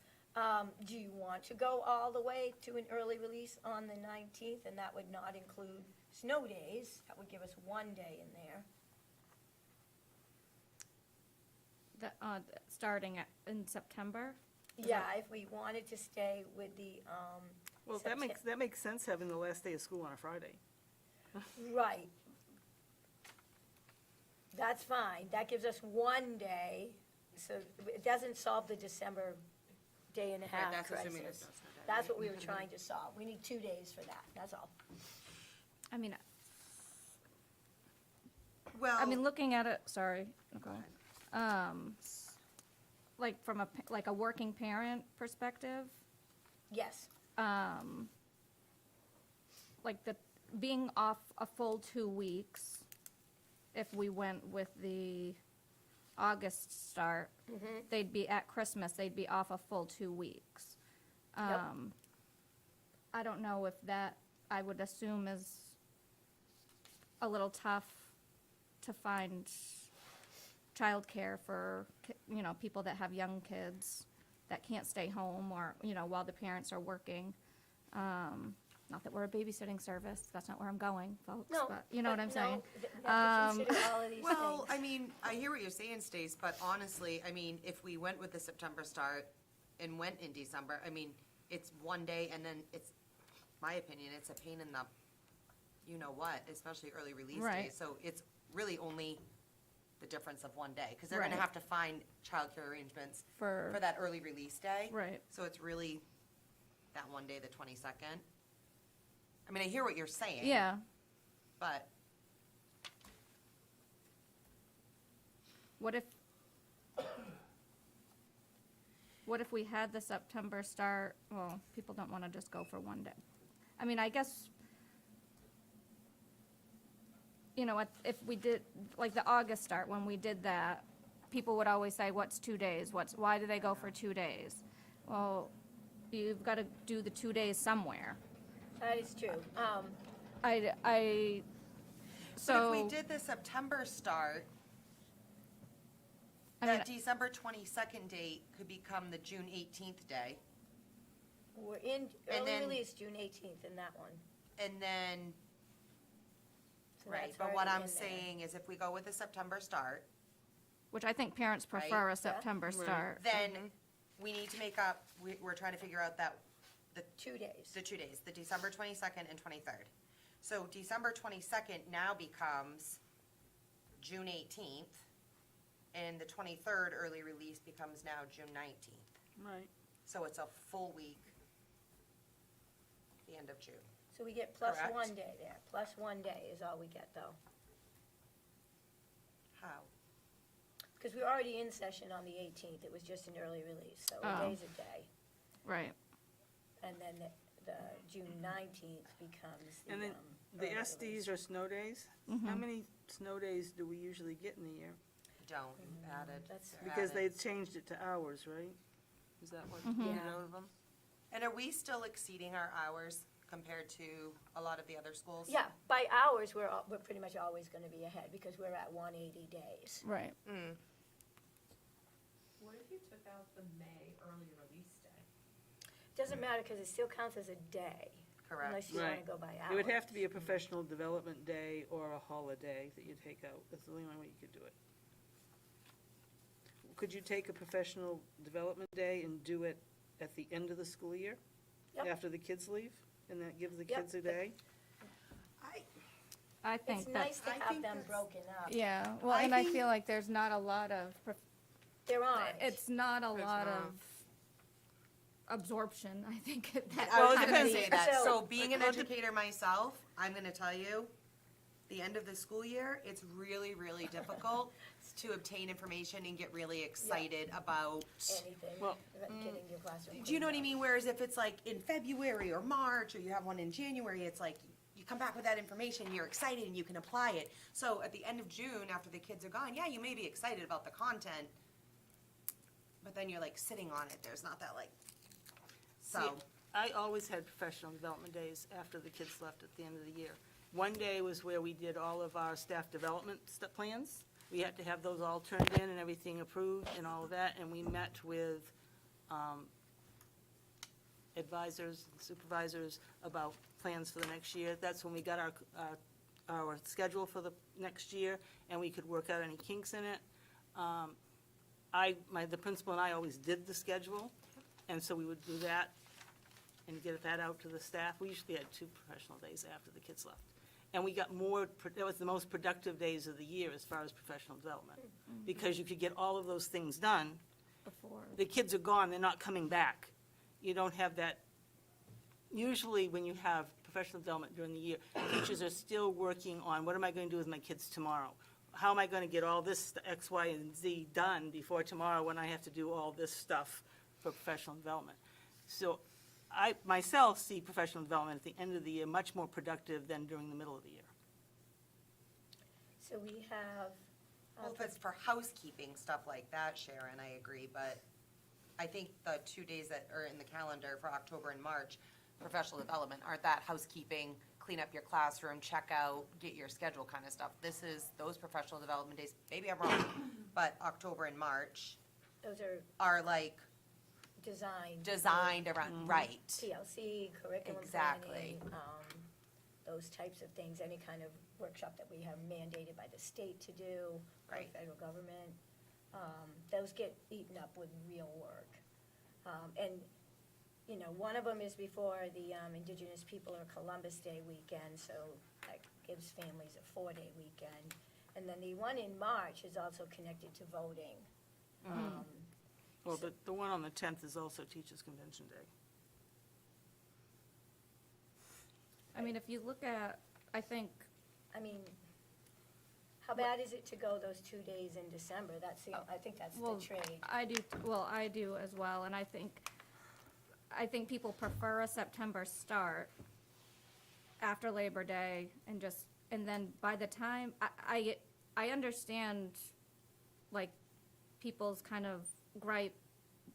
Do you want to go all the way to an early release on the 19th, and that would not include snow days? That would give us 1 day in there. Starting in September? Yeah, if we wanted to stay with the, Well, that makes sense having the last day of school on a Friday. right. That's fine. That gives us 1 day, so it doesn't solve the December day and a half Right, that's assuming crisis. it's not Sunday, That's right? what we were trying to solve. We need 2 days for that, that's all. I mean, Well, looking at it, sorry, Nicole. Like from a working parent perspective, Yes. like being off a full 2 weeks, if we went with the August start, they'd be at Christmas, they'd be off a full 2 weeks. I don't know if that, I would assume is a little tough to find childcare for, people that have young kids that can't stay home or, while the parents are working. Not that we're a babysitting service, that's not where I'm going, folks, No, but you know what I'm no, saying? we have to consider all of these well, things. I hear what you're saying, Stace, but honestly, if we went with the September start and went in December, it's 1 day and then it's, my opinion, it's a pain in the, you-know-what, especially early release day. Right. So it's really only the difference of 1 day, because they're gonna Right. have to find childcare arrangements For, for that early release day. right, So it's really that 1 day, the 22nd. I hear what you're saying. yeah. But, What if we had the September start, well, people don't wanna just go for 1 day. I guess, if we did, like the August start, when we did that, people would always say, what's 2 days? Why do they go for 2 days? Well, you've gotta do the 2 days somewhere. That is true. but So. if we did the September start, I mean, that December 22nd date could become the June 18th day. We're in, And early then- release, June 18th in that one. And then, So right, that's but what already I'm in there. saying is if we go with the September start, which I think parents prefer a September start. then we need to make up, we're trying to figure out that, 2 days. the 2 days, the December 22nd and 23rd. So December 22nd now becomes June 18th, and the 23rd early release becomes now June 19th. Right. So it's a full week, the end of June. So we get plus Correct. 1 day there. Plus 1 day is all we get, though. How? Because we're already in session on the 18th. It was just an early release, so Oh. a day's a day. Right. And then the June 19th becomes the, And then The SDs are snow days. How many snow days do we usually get in a year? Don't added. That's- Because they changed it to hours, right? Is that what you get out of them? And are we still exceeding our hours compared to a lot of the other schools? Yeah, by hours, we're pretty much always gonna be ahead, because we're at 180 days. Right. What if you took out the May early release day? Doesn't matter, because it still counts as a day. Correct. Unless you wanna Right. go by hours. It would have to be a professional development day or a holiday that you take out. That's the only way you could do it. Could you take a professional development day and do it at the end of the school year? Yep. After the kids leave? And that gives the Yep. kids a day? I think It's that, nice to have them broken up. yeah, well, and I feel like there's not a lot of, There aren't. it's not a There's lot not. of absorption, I think, at that I was time gonna of the say year. that, So- so being an educator myself, I'm gonna tell you, the end of the school year, it's really, really difficult to obtain information and get really excited about, Anything, Well, getting your classroom. do you know what I cleaned mean? Whereas if it's like in February or March, or you have one in January, it's like, you come back with that information, you're excited and you can apply it. So at the end of June, after the kids are gone, yeah, you may be excited about the content, but then you're like sitting on it, there's not that like, so. See, I always had professional development days after the kids left at the end of the year. One day was where we did all of our staff development plans. We had to have those all turned in and everything approved and all of that, and we met with advisors, supervisors about plans for the next year. That's when we got our schedule for the next year, and we could work out any kinks in it. The principal and I always did the schedule, and so we would do that and get that out to the staff. We usually had 2 professional days after the kids left. And we got that was the most productive days of the year as far as professional development, because you could get all of those things done. Before. The kids are gone, they're not coming back. You don't have that, usually when you have professional development during the year, teachers are still working on, what am I going to do with my kids tomorrow? How am I going to get all this X, Y, and Z done before tomorrow when I have to do all this stuff for professional development? So I myself see professional development at the end of the year much more productive than during the middle of the year. So we have, Well, if it's for housekeeping, stuff like that, Sharon, I agree, but I think the 2 days that are in the calendar for October and March, professional development, aren't that housekeeping, clean up your classroom, check out, get your schedule kind of stuff? This is those professional development days, maybe I'm wrong, but October and March those are are like designed around, right. TLC, curriculum Exactly. planning, those types of things, any kind of workshop that we have mandated by the state to do, or Right. federal government, those get eaten up with real work. And, you know, one of them is before the Indigenous People or Columbus Day weekend, so that gives families a 4-day weekend. And then the one in March is also connected to voting. Well, the one on the 10th is also Teachers' Convention Day. I mean, if you look at, I think, I mean, how bad is it to go those 2 days in December? I think that's well, the trade. I do as well, and I think people prefer a September start after Labor Day and then by the time, I understand, like, people's kind of gripe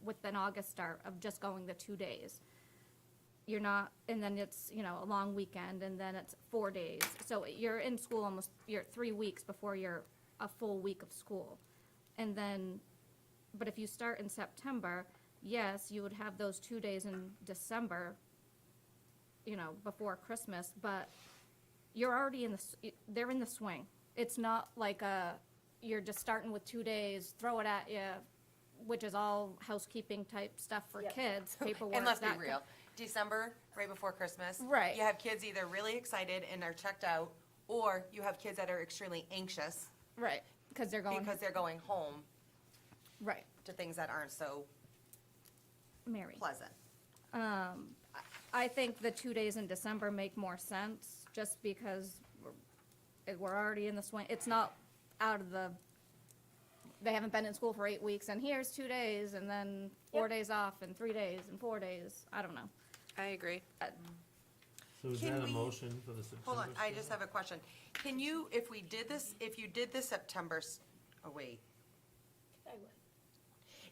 with an August start of just going the 2 days. You're not, and then it's, you know, a long weekend, and then it's 4 days. So you're in school you're 3 weeks before you're a full week of school. And then, but if you start in September, yes, you would have those 2 days in December, you know, before Christmas, but you're already they're in the swing. It's not like you're just starting with 2 days, throw it at you, which is all housekeeping type stuff for Yep. kids, paperwork. And let's be that real, December, right before Christmas. Right. You have kids either really excited and are checked out, or you have kids that are extremely anxious Right, because they're going, because they're going home right, to things that aren't so Mary. pleasant. I think the 2 days in December make more sense, just because we're already in the swing. It's not out of they haven't been in school for 8 weeks, and here's 2 days, and then 4 Yep. days off, and 3 days, and 4 days. I don't know. I agree. So is Can that a we- motion for the September? Hold on, I start? just have a question. Can you, if we did this, if you did this September, oh, wait. I would.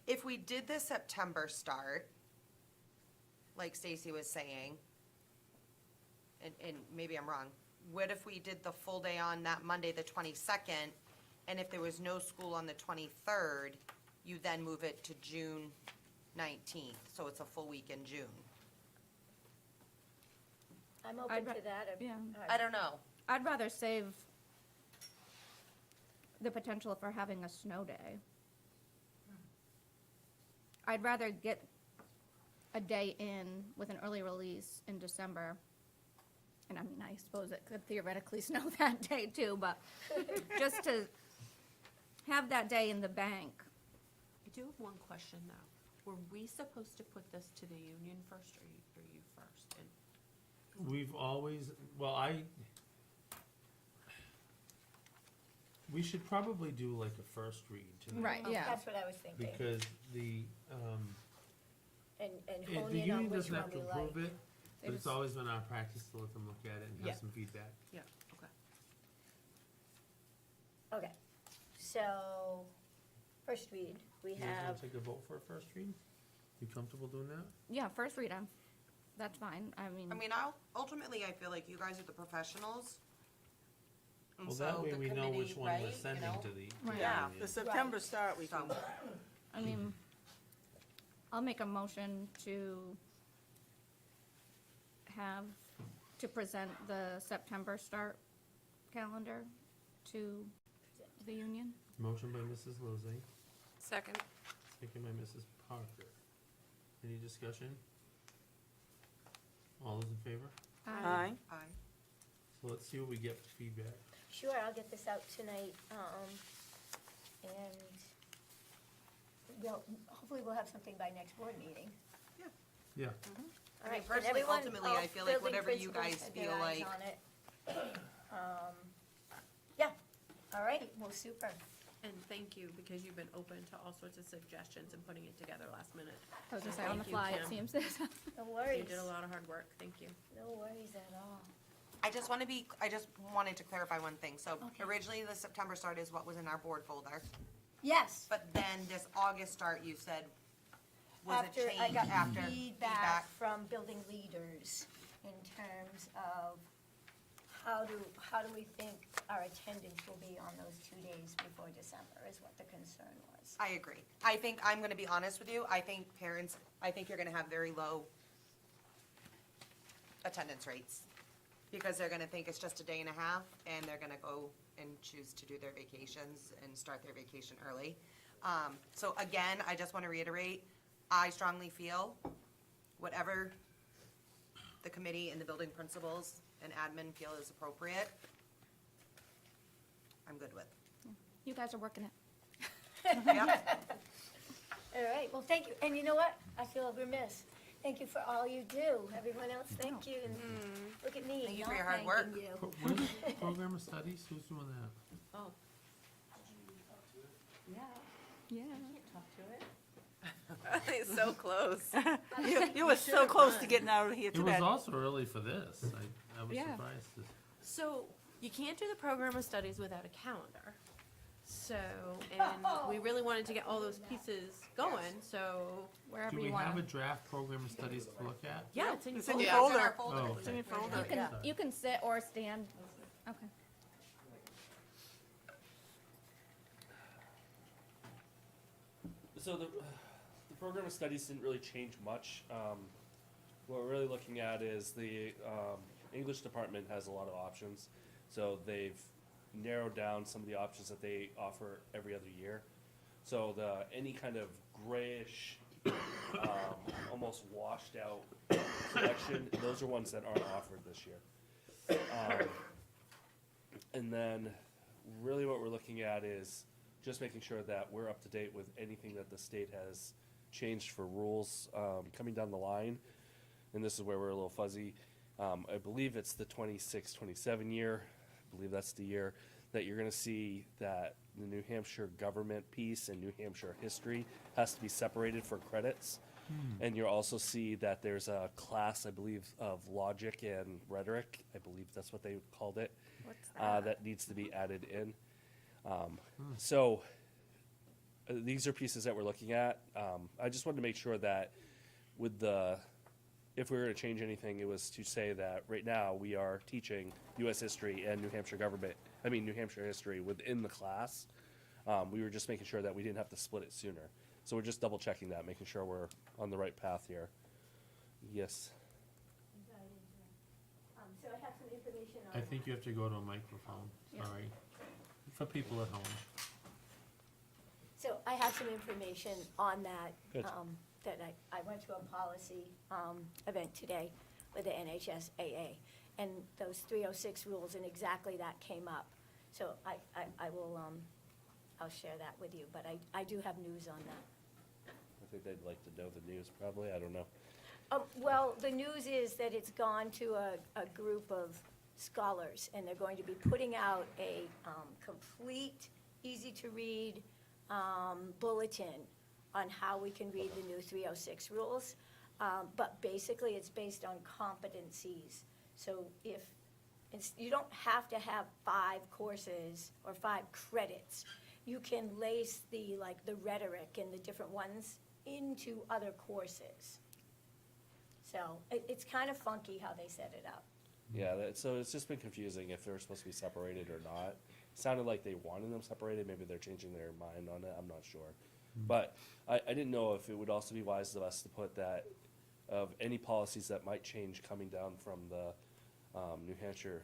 If we did the September start, like Stacy was saying, and maybe I'm wrong, what if we did the full day on that Monday, the 22nd, and if there was no school on the 23rd, you then move it to June 19th, so it's a full week in June? I'm I'd open ra- to that. yeah. I don't know. I'd rather save the potential for having a snow day. I'd rather get a day in with an early release in December. And I mean, I suppose it could theoretically snow that day too, but just to have that day in the bank. I do have one question though. Were we supposed to put this to the union first or you first? And We've always, we should probably do like a first read tonight. Right, yeah. That's what I was thinking. Because the, And the hone in on union which doesn't one have to we like. approve it, They but it's just- always been our practice to let them look at it and Yeah. have some feedback. yeah, okay. Okay, so, first read, we You guys wanna have, take a vote for a first read? You comfortable doing that? Yeah, first read, that's fine. I mean, Ultimately, I feel like you guys are the professionals. And Well, so that way the we know which committee, one we're right, you sending know? to the Right. Yeah, union. the September start, we can, I mean, I'll make a motion to present the September start calendar to the union. Motion by Mrs. Lozay, Second. second by Mrs. Parker. Any discussion? All those in favor? aye. Aye. So let's see what we get for feedback. sure, I'll get this out tonight, and hopefully we'll have something by next board meeting. Yeah. All I mean, right, and personally, everyone, ultimately, all I feel like building whatever you principals guys had their feel eyes like- on it. Yeah, all righty, well, super. And thank you, because you've been open to all sorts of suggestions and putting it together last minute. I was gonna say, on the Thank you, fly, it Kim. seems. No You worries. did a lot of hard work, thank you. No worries at all. I just wanted to clarify one thing. So Okay. originally, the September start is what was in our board folder. Yes. But then this August start, you said, was a After, change I got after feedback from building leaders in terms of how do we think our attendance will be on those 2 days before December, is what the concern was. I agree. I think, I'm gonna be honest with you, I think parents, you're gonna have very low attendance rates. Because they're gonna think it's just a day and a half, and they're gonna go and choose to do their vacations and start their vacation early. So again, I just wanna reiterate, I strongly feel whatever the committee and the building principals and admin feel is appropriate, I'm good with. You guys are working it. Yep. All right, well, thank you, and you know what? I feel remiss. Thank you for all you do. Everyone else, thank you, and look at me, Thank you not for your hard thanking work. you. What is it? Program of studies, who's doing that? Oh, Yeah. It's so close. You were so close to getting out of here It was today. also early for this. I was Yeah. surprised. so you can't do the program of studies without a calendar. So, and we really wanted to get all those pieces going, so, Wherever Do we you have a wanna. draft program of studies to look at? yeah, it's in your It's in your folder. Yeah, it's in folder. our folder. Oh, It's in your folder, You can, yeah. you can sit or stand. Okay. So the program of studies didn't really change much. What we're really looking at is the English department has a lot of options. So they've narrowed down some of the options that they offer every other year. So any kind of grayish, almost washed out selection, those are ones that aren't offered this year. And then really what we're looking at is just making sure that we're up to date with anything that the state has changed for rules coming down the line. And this is where we're a little fuzzy. I believe it's the 26-27 year. I believe that's the year that you're going to see that the New Hampshire government piece and New Hampshire history has to be separated for credits. And you'll also see that there's a class, I believe, of logic and rhetoric. I believe that's what they called it. What's that? That needs to be added in. So these are pieces that we're looking at. I just wanted to make sure that with if we were to change anything, it was to say that right now we are teaching U.S. history and New Hampshire history within the class. We were just making sure that we didn't have to split it sooner. So we're just double checking that, making sure we're on the right path here. Yes. So I have some information I think you have to go to a microphone, sorry, for people at home. So I have some information on that, Good. that I went to a policy event today with the NHSAA, and those 306 rules, and exactly that came up. So I will, I'll share that with you, but I do have news on that. I think they'd like to know the news, probably. I don't know. Well, the news is that it's gone to a group of scholars, and they're going to be putting out a complete, easy-to-read bulletin on how we can read the new 306 rules. But basically, it's based on competencies. So you don't have to have 5 courses or 5 credits. You can lace the rhetoric and the different ones into other courses. So it's kind of funky how they set it up. Yeah, so it's just been confusing if they're supposed to be separated or not. Sounded like they wanted them separated. Maybe they're changing their mind on it. I'm not sure. But I didn't know if it would also be wise of us to put that of any policies that might change coming down from the New Hampshire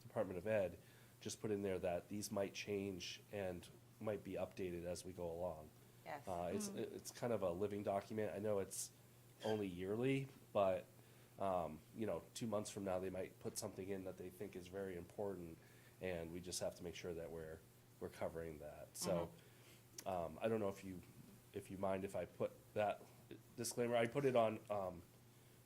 Department of Ed, just put in there that these might change and might be updated as we go along. Yes. It's kind of a living document. I know it's only yearly, but 2 months from now, they might put something in that they think is very important, and we just have to make sure that we're covering that. So, I don't know if you mind if I put that disclaimer. I put it on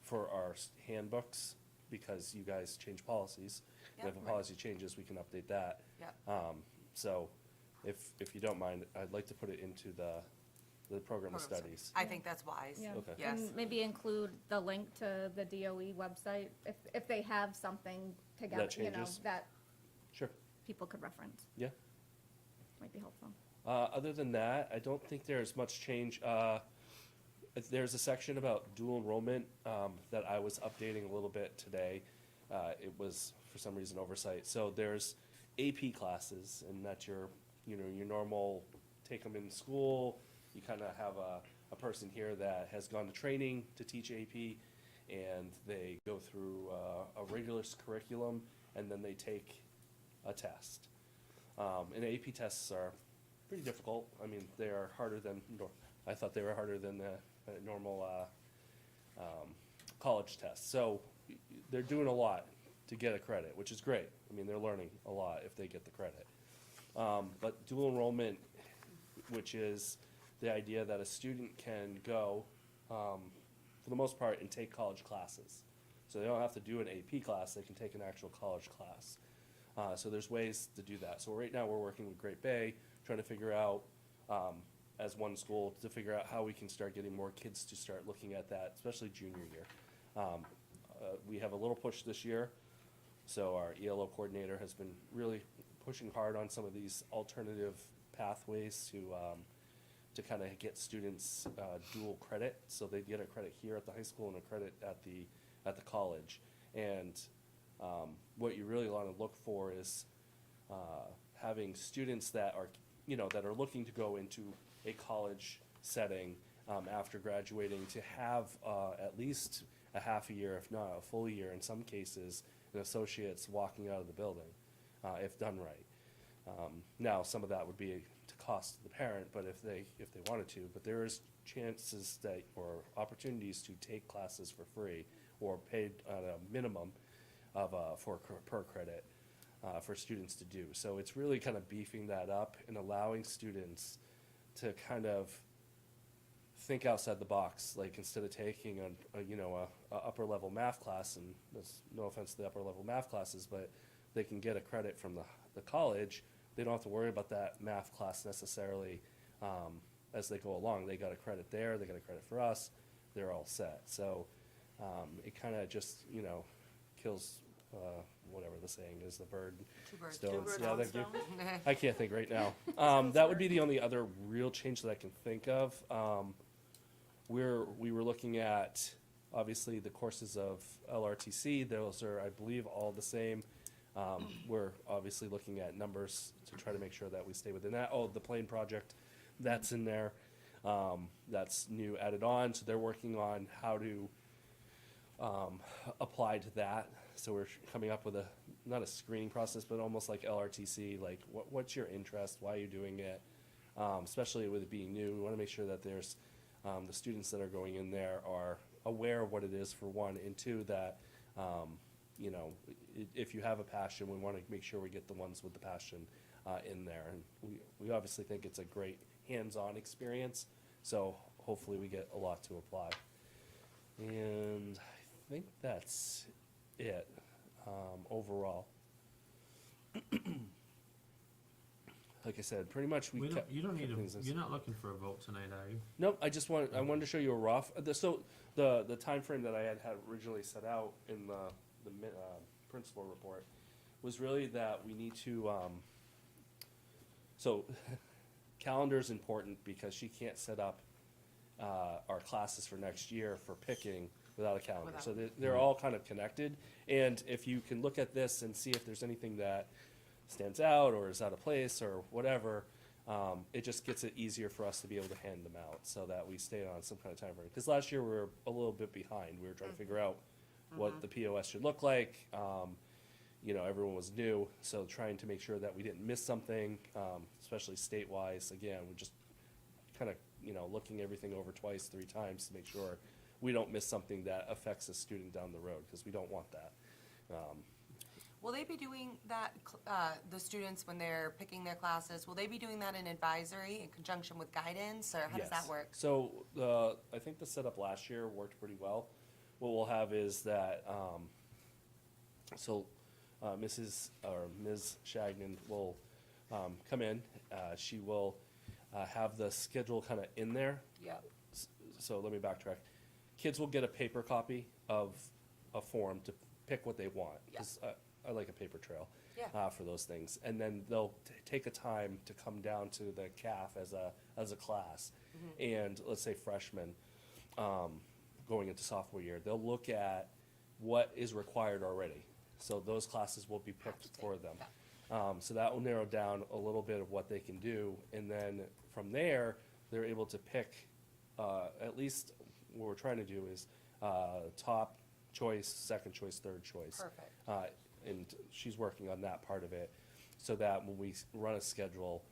for our handbooks because you guys change policies. And Yep. if a policy changes, we can update that. Yep. So, if you don't mind, I'd like to put it into the program of studies. I think that's wise. Yeah. Okay. Yes. And maybe include the link to the DOE website, if they have something together, changes? that Sure. people could reference. Yeah. Might be helpful. Other than that, I don't think there's much change. There's a section about dual enrollment that I was updating a little bit today. It was, for some reason, oversight. So there's AP classes, and that's your normal, take them in school. You kind of have a person here that has gone to training to teach AP, and they go through a rigorous curriculum, and then they take a test. And AP tests are pretty difficult. I mean, they are harder than, I thought they were harder than the normal college tests. So they're doing a lot to get a credit, which is great. I mean, they're learning a lot if they get the credit. But dual enrollment, which is the idea that a student can go, for the most part, and take college classes. So they don't have to do an AP class, they can take an actual college class. So there's ways to do that. So right now, we're working with Great Bay, trying to figure out, as one school, to figure out how we can start getting more kids to start looking at that, especially junior year. We have a little push this year, so our ELO coordinator has been really pushing hard on some of these alternative pathways to kind of get students dual credit, so they get a credit here at the high school and a credit at the college. And what you really want to look for is having students that are looking to go into a college setting after graduating to have at least a half a year, if not a full year in some cases, an associate's walking out of the building, if done right. Now, some of that would be to cost the parent, but if they wanted to, but there is chances that, or opportunities to take classes for free or paid at a minimum of per credit for students to do. So it's really kind of beefing that up and allowing students to kind of think outside the box. Like, instead of taking a upper level math class, and there's no offense to the upper level math classes, but they can get a credit from the college. They don't have to worry about that math class necessarily as they go along. They got a credit there, they got a credit for us, they're all set. So, it kinda just, you know, kills, whatever the saying is, the bird. Two birds, stones. birds, Yeah, one thank you. stone. I can't think right now. That would be the only other real change that I can think of. We were looking at, obviously, the courses of LRTC, those are, I believe, all the same. We're obviously looking at numbers to try to make sure that we stay within that. Oh, the plane project, that's in there. That's new added on, so they're working on how to apply to that. So we're coming up with not a screening process, but almost like LRTC, like what's your interest, why are you doing it? Especially with it being new, we want to make sure that there's, the students that are going in there are aware of what it is, for one, and two, that, you know, if you have a passion, we want to make sure we get the ones with the passion in there. And we obviously think it's a great hands-on experience, so hopefully we get a lot to apply. And I think that's it, overall. Like I said, pretty much we kept. You don't need kept things as- you're not looking for a vote tonight, are you? No, I wanted to show you a rough, so the timeframe that I had originally set out in the principal report was really that we need to, so calendar's important because she can't set up our classes for next year for picking without a calendar. So they're all kind of connected. And if you can look at this and see if there's anything that stands out or is out of place or whatever, it just gets it easier for us to be able to hand them out so that we stay on some kind of time frame. Because last year we were a little bit behind. We were trying to figure out what the POS should look like. You know, everyone was new, so trying to make sure that we didn't miss something, especially state-wise. Again, we're just kind of, you know, looking everything over twice, 3 times to make sure we don't miss something that affects a student down the road, because we don't want that. Will they be doing that, the students, when they're picking their classes, will they be doing that in advisory in conjunction with guidance, or how does that Yes. work? So, I think the setup last year worked pretty well. What we'll have is that, Ms. Shagnon will, come in, she will, have the schedule kind of in there. Yeah. So let me backtrack. Kids will get a paper copy of a form to pick what they want. 'Cause I like a paper trail. Yeah. For those things. And then they'll take a time to come down to the CAF as a class. And let's say freshmen, going into sophomore year, they'll look at what is required already. So those classes will be picked for them. So that will narrow down a little bit of what they can do. And then from there, they're able to pick, at least what we're trying to do is top choice, second choice, third choice. Perfect. And she's working on that part of it, so that when we run a schedule,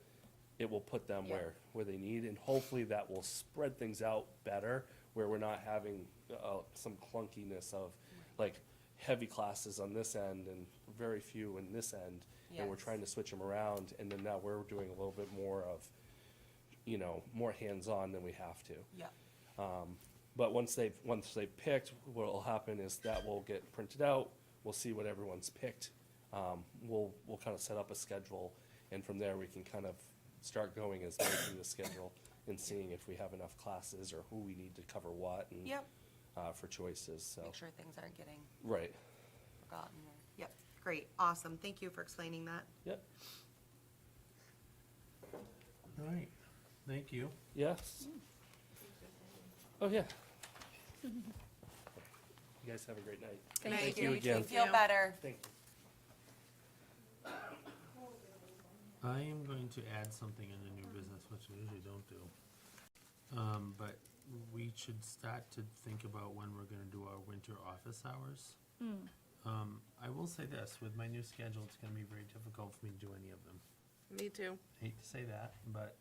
it will put them Yeah. where they need, and hopefully that will spread things out better, where we're not having some clunkiness of, like, heavy classes on this end and very few in this end, and we're Yes. trying to switch them around, and then now we're doing a little bit more of, you know, more hands-on than we have to. Yeah. But once they've picked, what'll happen is that will get printed out, we'll see what everyone's picked. We'll kind of set up a schedule, and from there, we can kind of start going as making the schedule and seeing if we have enough classes or who we need to cover what and, Yep. for choices, so. Make sure things aren't getting Right, forgotten. Yep, great, awesome, thank you for explaining that. yep, All right, thank you. yes. Oh, yeah. You guys have a great night. Thank you again. Feel better. Thank you. I am going to add something in the new business, which I usually don't do. But we should start to think about when we're gonna do our winter office hours. I will say this, with my new schedule, it's gonna be very difficult for me to do any of them. Me too. Hate to say that, but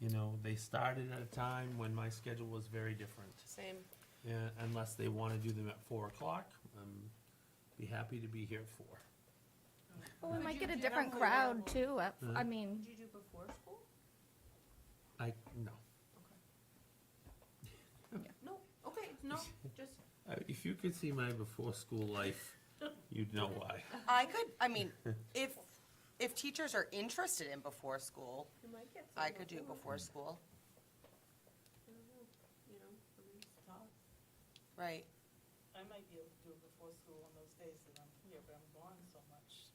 you know, they started at a time when my schedule was very different. Same. Yeah, unless they wanna do them at 4 o'clock, be happy to be here at 4. Well, we might get a different crowd too. I mean, Did you do before school? No. No, okay, no, just. If you could see my before school life, you'd know why. I could, I mean, if if teachers are interested in before school, You might get I some could do before. before school, I don't know, you know, I mean, it's tough. right? I might be able to do it before school on those days that I'm here, but I'm gone so much.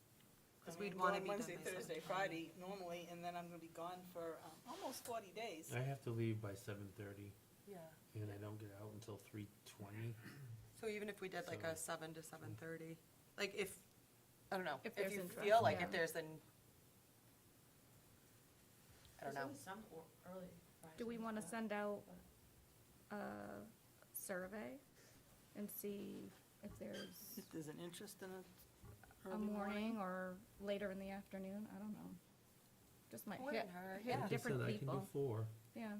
'Cause I mean, we'd wanna I'm be going done Wednesday, by Thursday, 7:00. Friday normally, and then I'm gonna be gone for, almost 40 days. I have to leave by 7:30, Yeah. and I don't get out until 3:20. So even if we did like a So- 7 to 7:30, like if, I don't know, If if there's you interest, feel like yeah. if there's an, I don't know. There's some early. Do we wanna send out a survey and see if there's If there's an interest in it, a morning or later in the afternoon? I don't know. Just might hit, Wouldn't hurt, hit yeah. Like I different said, I can people. do 4. Yeah.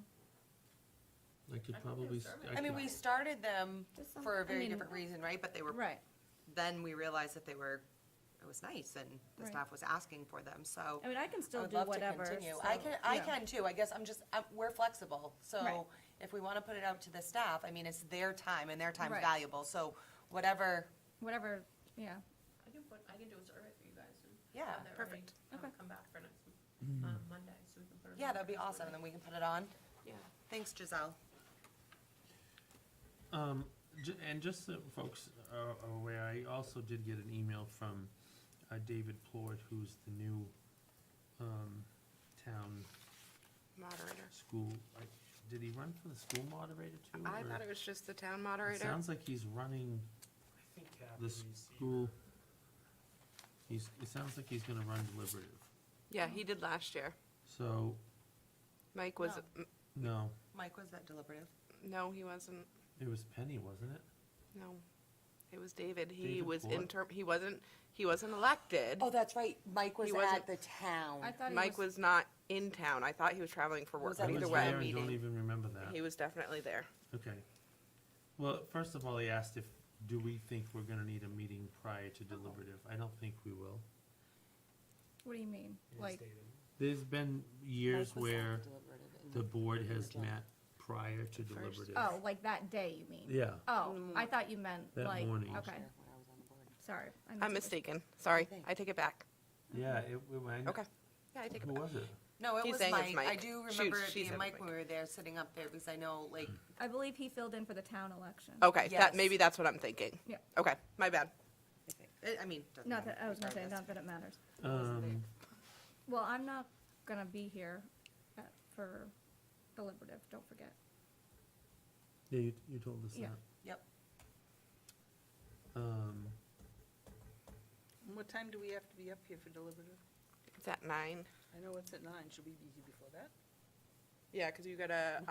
I could I can do a probably, survey. I mean, we started them Just some- for a I very mean- different reason, right? But they were, Right. then we realized that they were, it was nice and the Right. staff was asking for them, so. I mean, I can I still would do love to whatever. continue. so, I yeah. can too, I guess I'm just, we're flexible, Right. so if we wanna put it out to the staff, I mean, it's their time and their time's Right. valuable, so whatever, Whatever, yeah. I can do a survey for you guys and. Yeah, have that ready, perfect. Okay. Come back for next, Monday, so we can put it on. yeah, that'd be next awesome, and Monday. then we can put it on. Yeah. Thanks, Giselle. And just so folks are aware, I also did get an email from David Plord, who's the new town Moderator. school. Did he run for the school moderator too? I or- thought it was just the town It moderator. sounds like he's running I think Kathy the received- school. It sounds like he's gonna run deliberative. Yeah, he did last year. So, Mike was, no, Mike, was that deliberative? no, he wasn't. it was Penny, wasn't it? No, it was David. He David was Ford? he wasn't elected. Oh, that's right, Mike was He wasn't- at the town. I thought he Mike was not in town. I thought he was traveling for work, Was but that I either was way, there and don't meeting. even remember that. he was definitely there. Okay. Well, first of all, he asked if, do we think we're gonna need a meeting prior to deliberative? I don't think we will. What do you mean? Yes, Like, David. There's been years Mike was at where deliberative in the board has June. met prior to deliberative. oh, like that day, you mean? Yeah, Oh, I thought you meant That like, morning. okay, When I was on the board. sorry. I I'm misunderstood. mistaken. Sorry, think. I take it back. yeah, it went. Okay. Yeah, I take it Who back. was it? No, it He's was saying it's Mike. I Mike. do She- remember it she being said Mike Mike. when we were there sitting up there, because I know, like, I believe he filled in for the town election. Okay, Yes. maybe that's what I'm thinking. Yeah. Okay, my bad. I mean, doesn't Not matter, that, I was gonna say, regardless. not that it matters. Well, Well, I'm not gonna be here for deliberative, don't forget. yeah, you told us Yeah. that. Yep. What time do we have to be up here for deliberative? It's at 9. I know it's at 9, should we be here before that? Yeah, because you gotta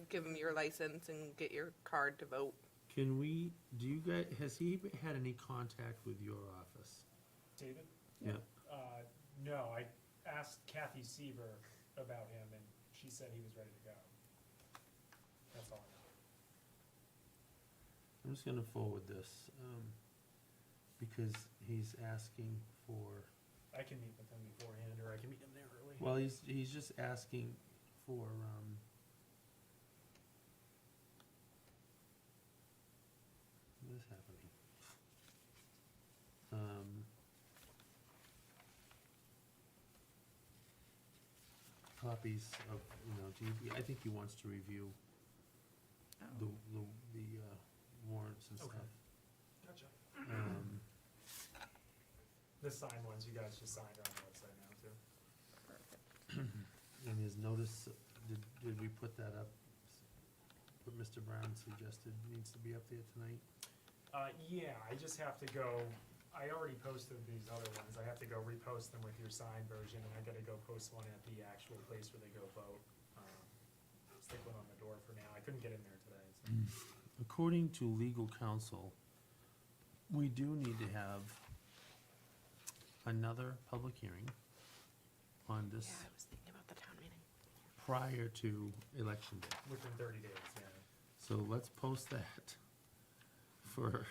give him your license and get your card to vote. Can we, do you guys, has he had any contact with your office? David? Yeah. No, I asked Kathy Seaver about him, and she said he was ready to go. That's all I know. I'm just gonna forward this, because he's asking for, I can meet with him beforehand, or I can meet him there early. well, he's just asking for, what is happening? Copies of, I think he wants to review the warrants and Okay. stuff. Gotcha. Um, The signed ones, you guys just signed are on the website now, too. And his notice, did we put that up? What Mr. Brown suggested needs to be up there tonight? Yeah, I just have to go, I already posted these other ones, I have to go repost them with your signed version, and I gotta go post one at the actual place where they go vote. Stick one on the door for now, I couldn't get in there today, so. According to legal counsel, we do need to have another public hearing on this Yeah, I was thinking about the town meeting. prior to election day. Within 30 days, yeah. So let's post that for,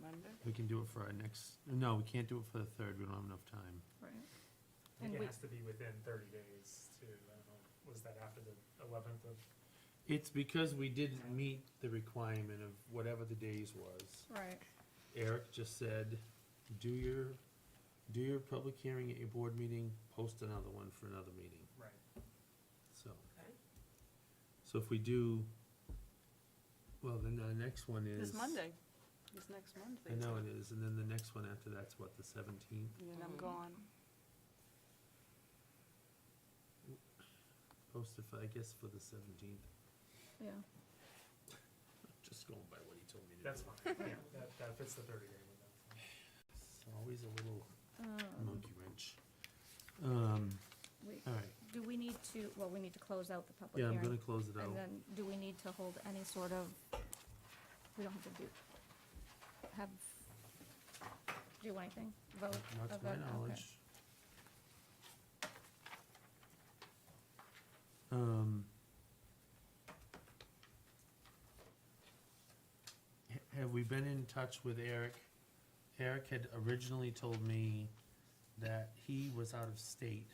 Monday? we can do it for our next, no, we can't do it for the 3rd, we don't have enough time. Right. I think And it we- has to be within 30 days too, I don't know, was that after the 11th of? It's because we didn't meet the requirement of whatever the days was. Right. Eric just said, do your do your public hearing at your board meeting, post another one for another meeting. Right. So. So if we do, well, then our next one is. This Monday, this next Monday. I know it is, and then the next one after that's what, the 17th? And I'm gone. Posted for, I guess, for the 17th. Yeah. Just going by what he told me to do. That's fine, yeah, that fits the 30-day window. It's always a little monkey wrench. Wait, All right, do we need to, well, we need to close out the public yeah, hearing. I'm gonna close it out. And then, do we need to hold any sort of, we don't have to do anything, vote? Not to of my it? Okay. knowledge. Have we been in touch with Eric? Eric had originally told me that he was out of state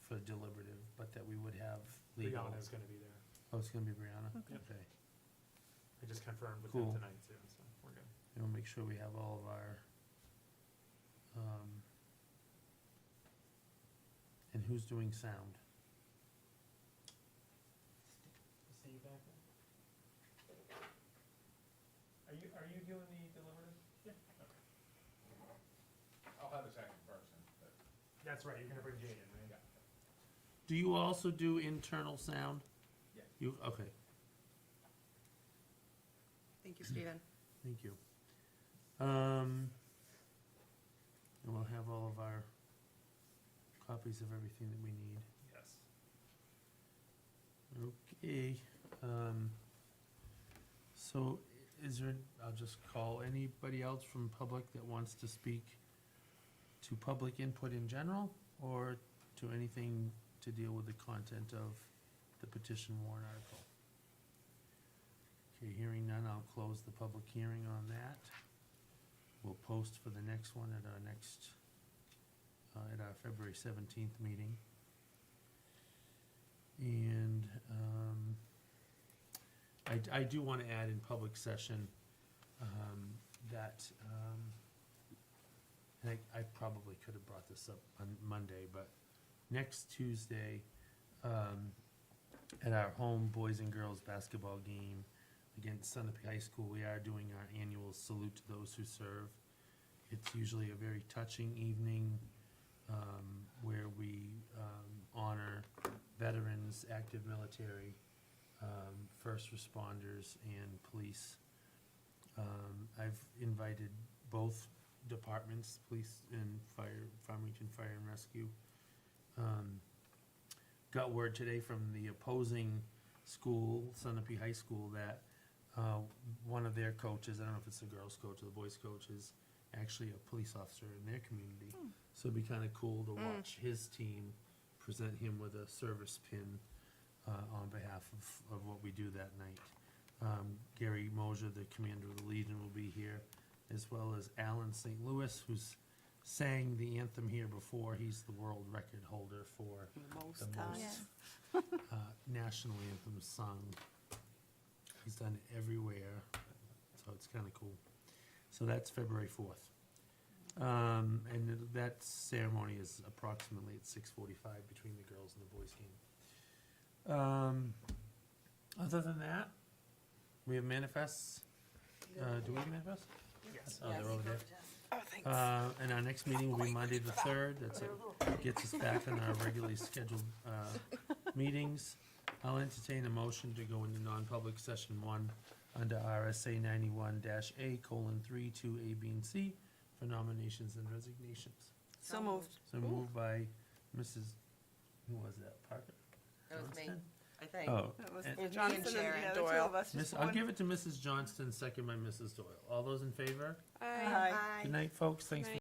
for deliberative, but that we would have legal. Brianna's gonna be there. Oh, it's gonna be Brianna? Okay. Okay. I just confirmed with Cool. him tonight too, so we're good. And we'll make sure we have all of our, and who's doing sound? Steve back there? Are you doing the deliberative? Yeah. Okay. I'll have a second person, but. That's right, you're gonna bring Jade in, right? Do you also do internal sound? Yeah. You, okay, Thank you, Stephen. thank you. And we'll have all of our copies of everything that we need. Yes. Okay, so is there, I'll just call anybody else from public that wants to speak to public input in general, or to anything to deal with the content of the petition warrant article? Okay, hearing none, I'll close the public hearing on that. We'll post for the next one at our next, at our February 17th meeting. And I do want to add in public session that, and I probably could have brought this up on Monday, but next Tuesday, at our home boys and girls basketball game against Sunapee High School, we are doing our annual salute to those who serve. It's usually a very touching evening where we honor veterans, active military, first responders, and police. I've invited both departments, police and fire, Farmington Fire and Rescue. Got word today from the opposing school, Sunapee High School, that one of their coaches, I don't know if it's the girls' coach or the boys' coach, is actually a police officer in their community. So it'd be kind of cool to watch his team present him with a service pin on behalf of what we do that night. Gary Mosier, the commander of the Legion, will be here, as well as Alan St. Louis, who's sang the anthem here before. He's the world record holder for Most the times. most national anthems sung. He's done it everywhere, so it's kind of cool. So that's February 4th. And that ceremony is approximately at 6:45 between the girls and the boys game. Other than that, we have manifests. Do we have manifests? Yes. Oh, they're over there. Oh, thanks. And our next meeting will be Monday the 3rd. That's gets us back on our regularly scheduled meetings. I'll entertain a motion to go into non-public session 1 under RSA 91-A:3, 2A, B, and C for nominations and resignations. So moved. So moved by Mrs., who was that, Parker? That was me. Johnston? I think. Oh, That was and- me and Johnson and Sharon. the other two of us. Miss, just I'll one. give it to Mrs. Johnston, second by Mrs. Doyle. All those in favor? Aye. Aye. Good night, folks. Thanks for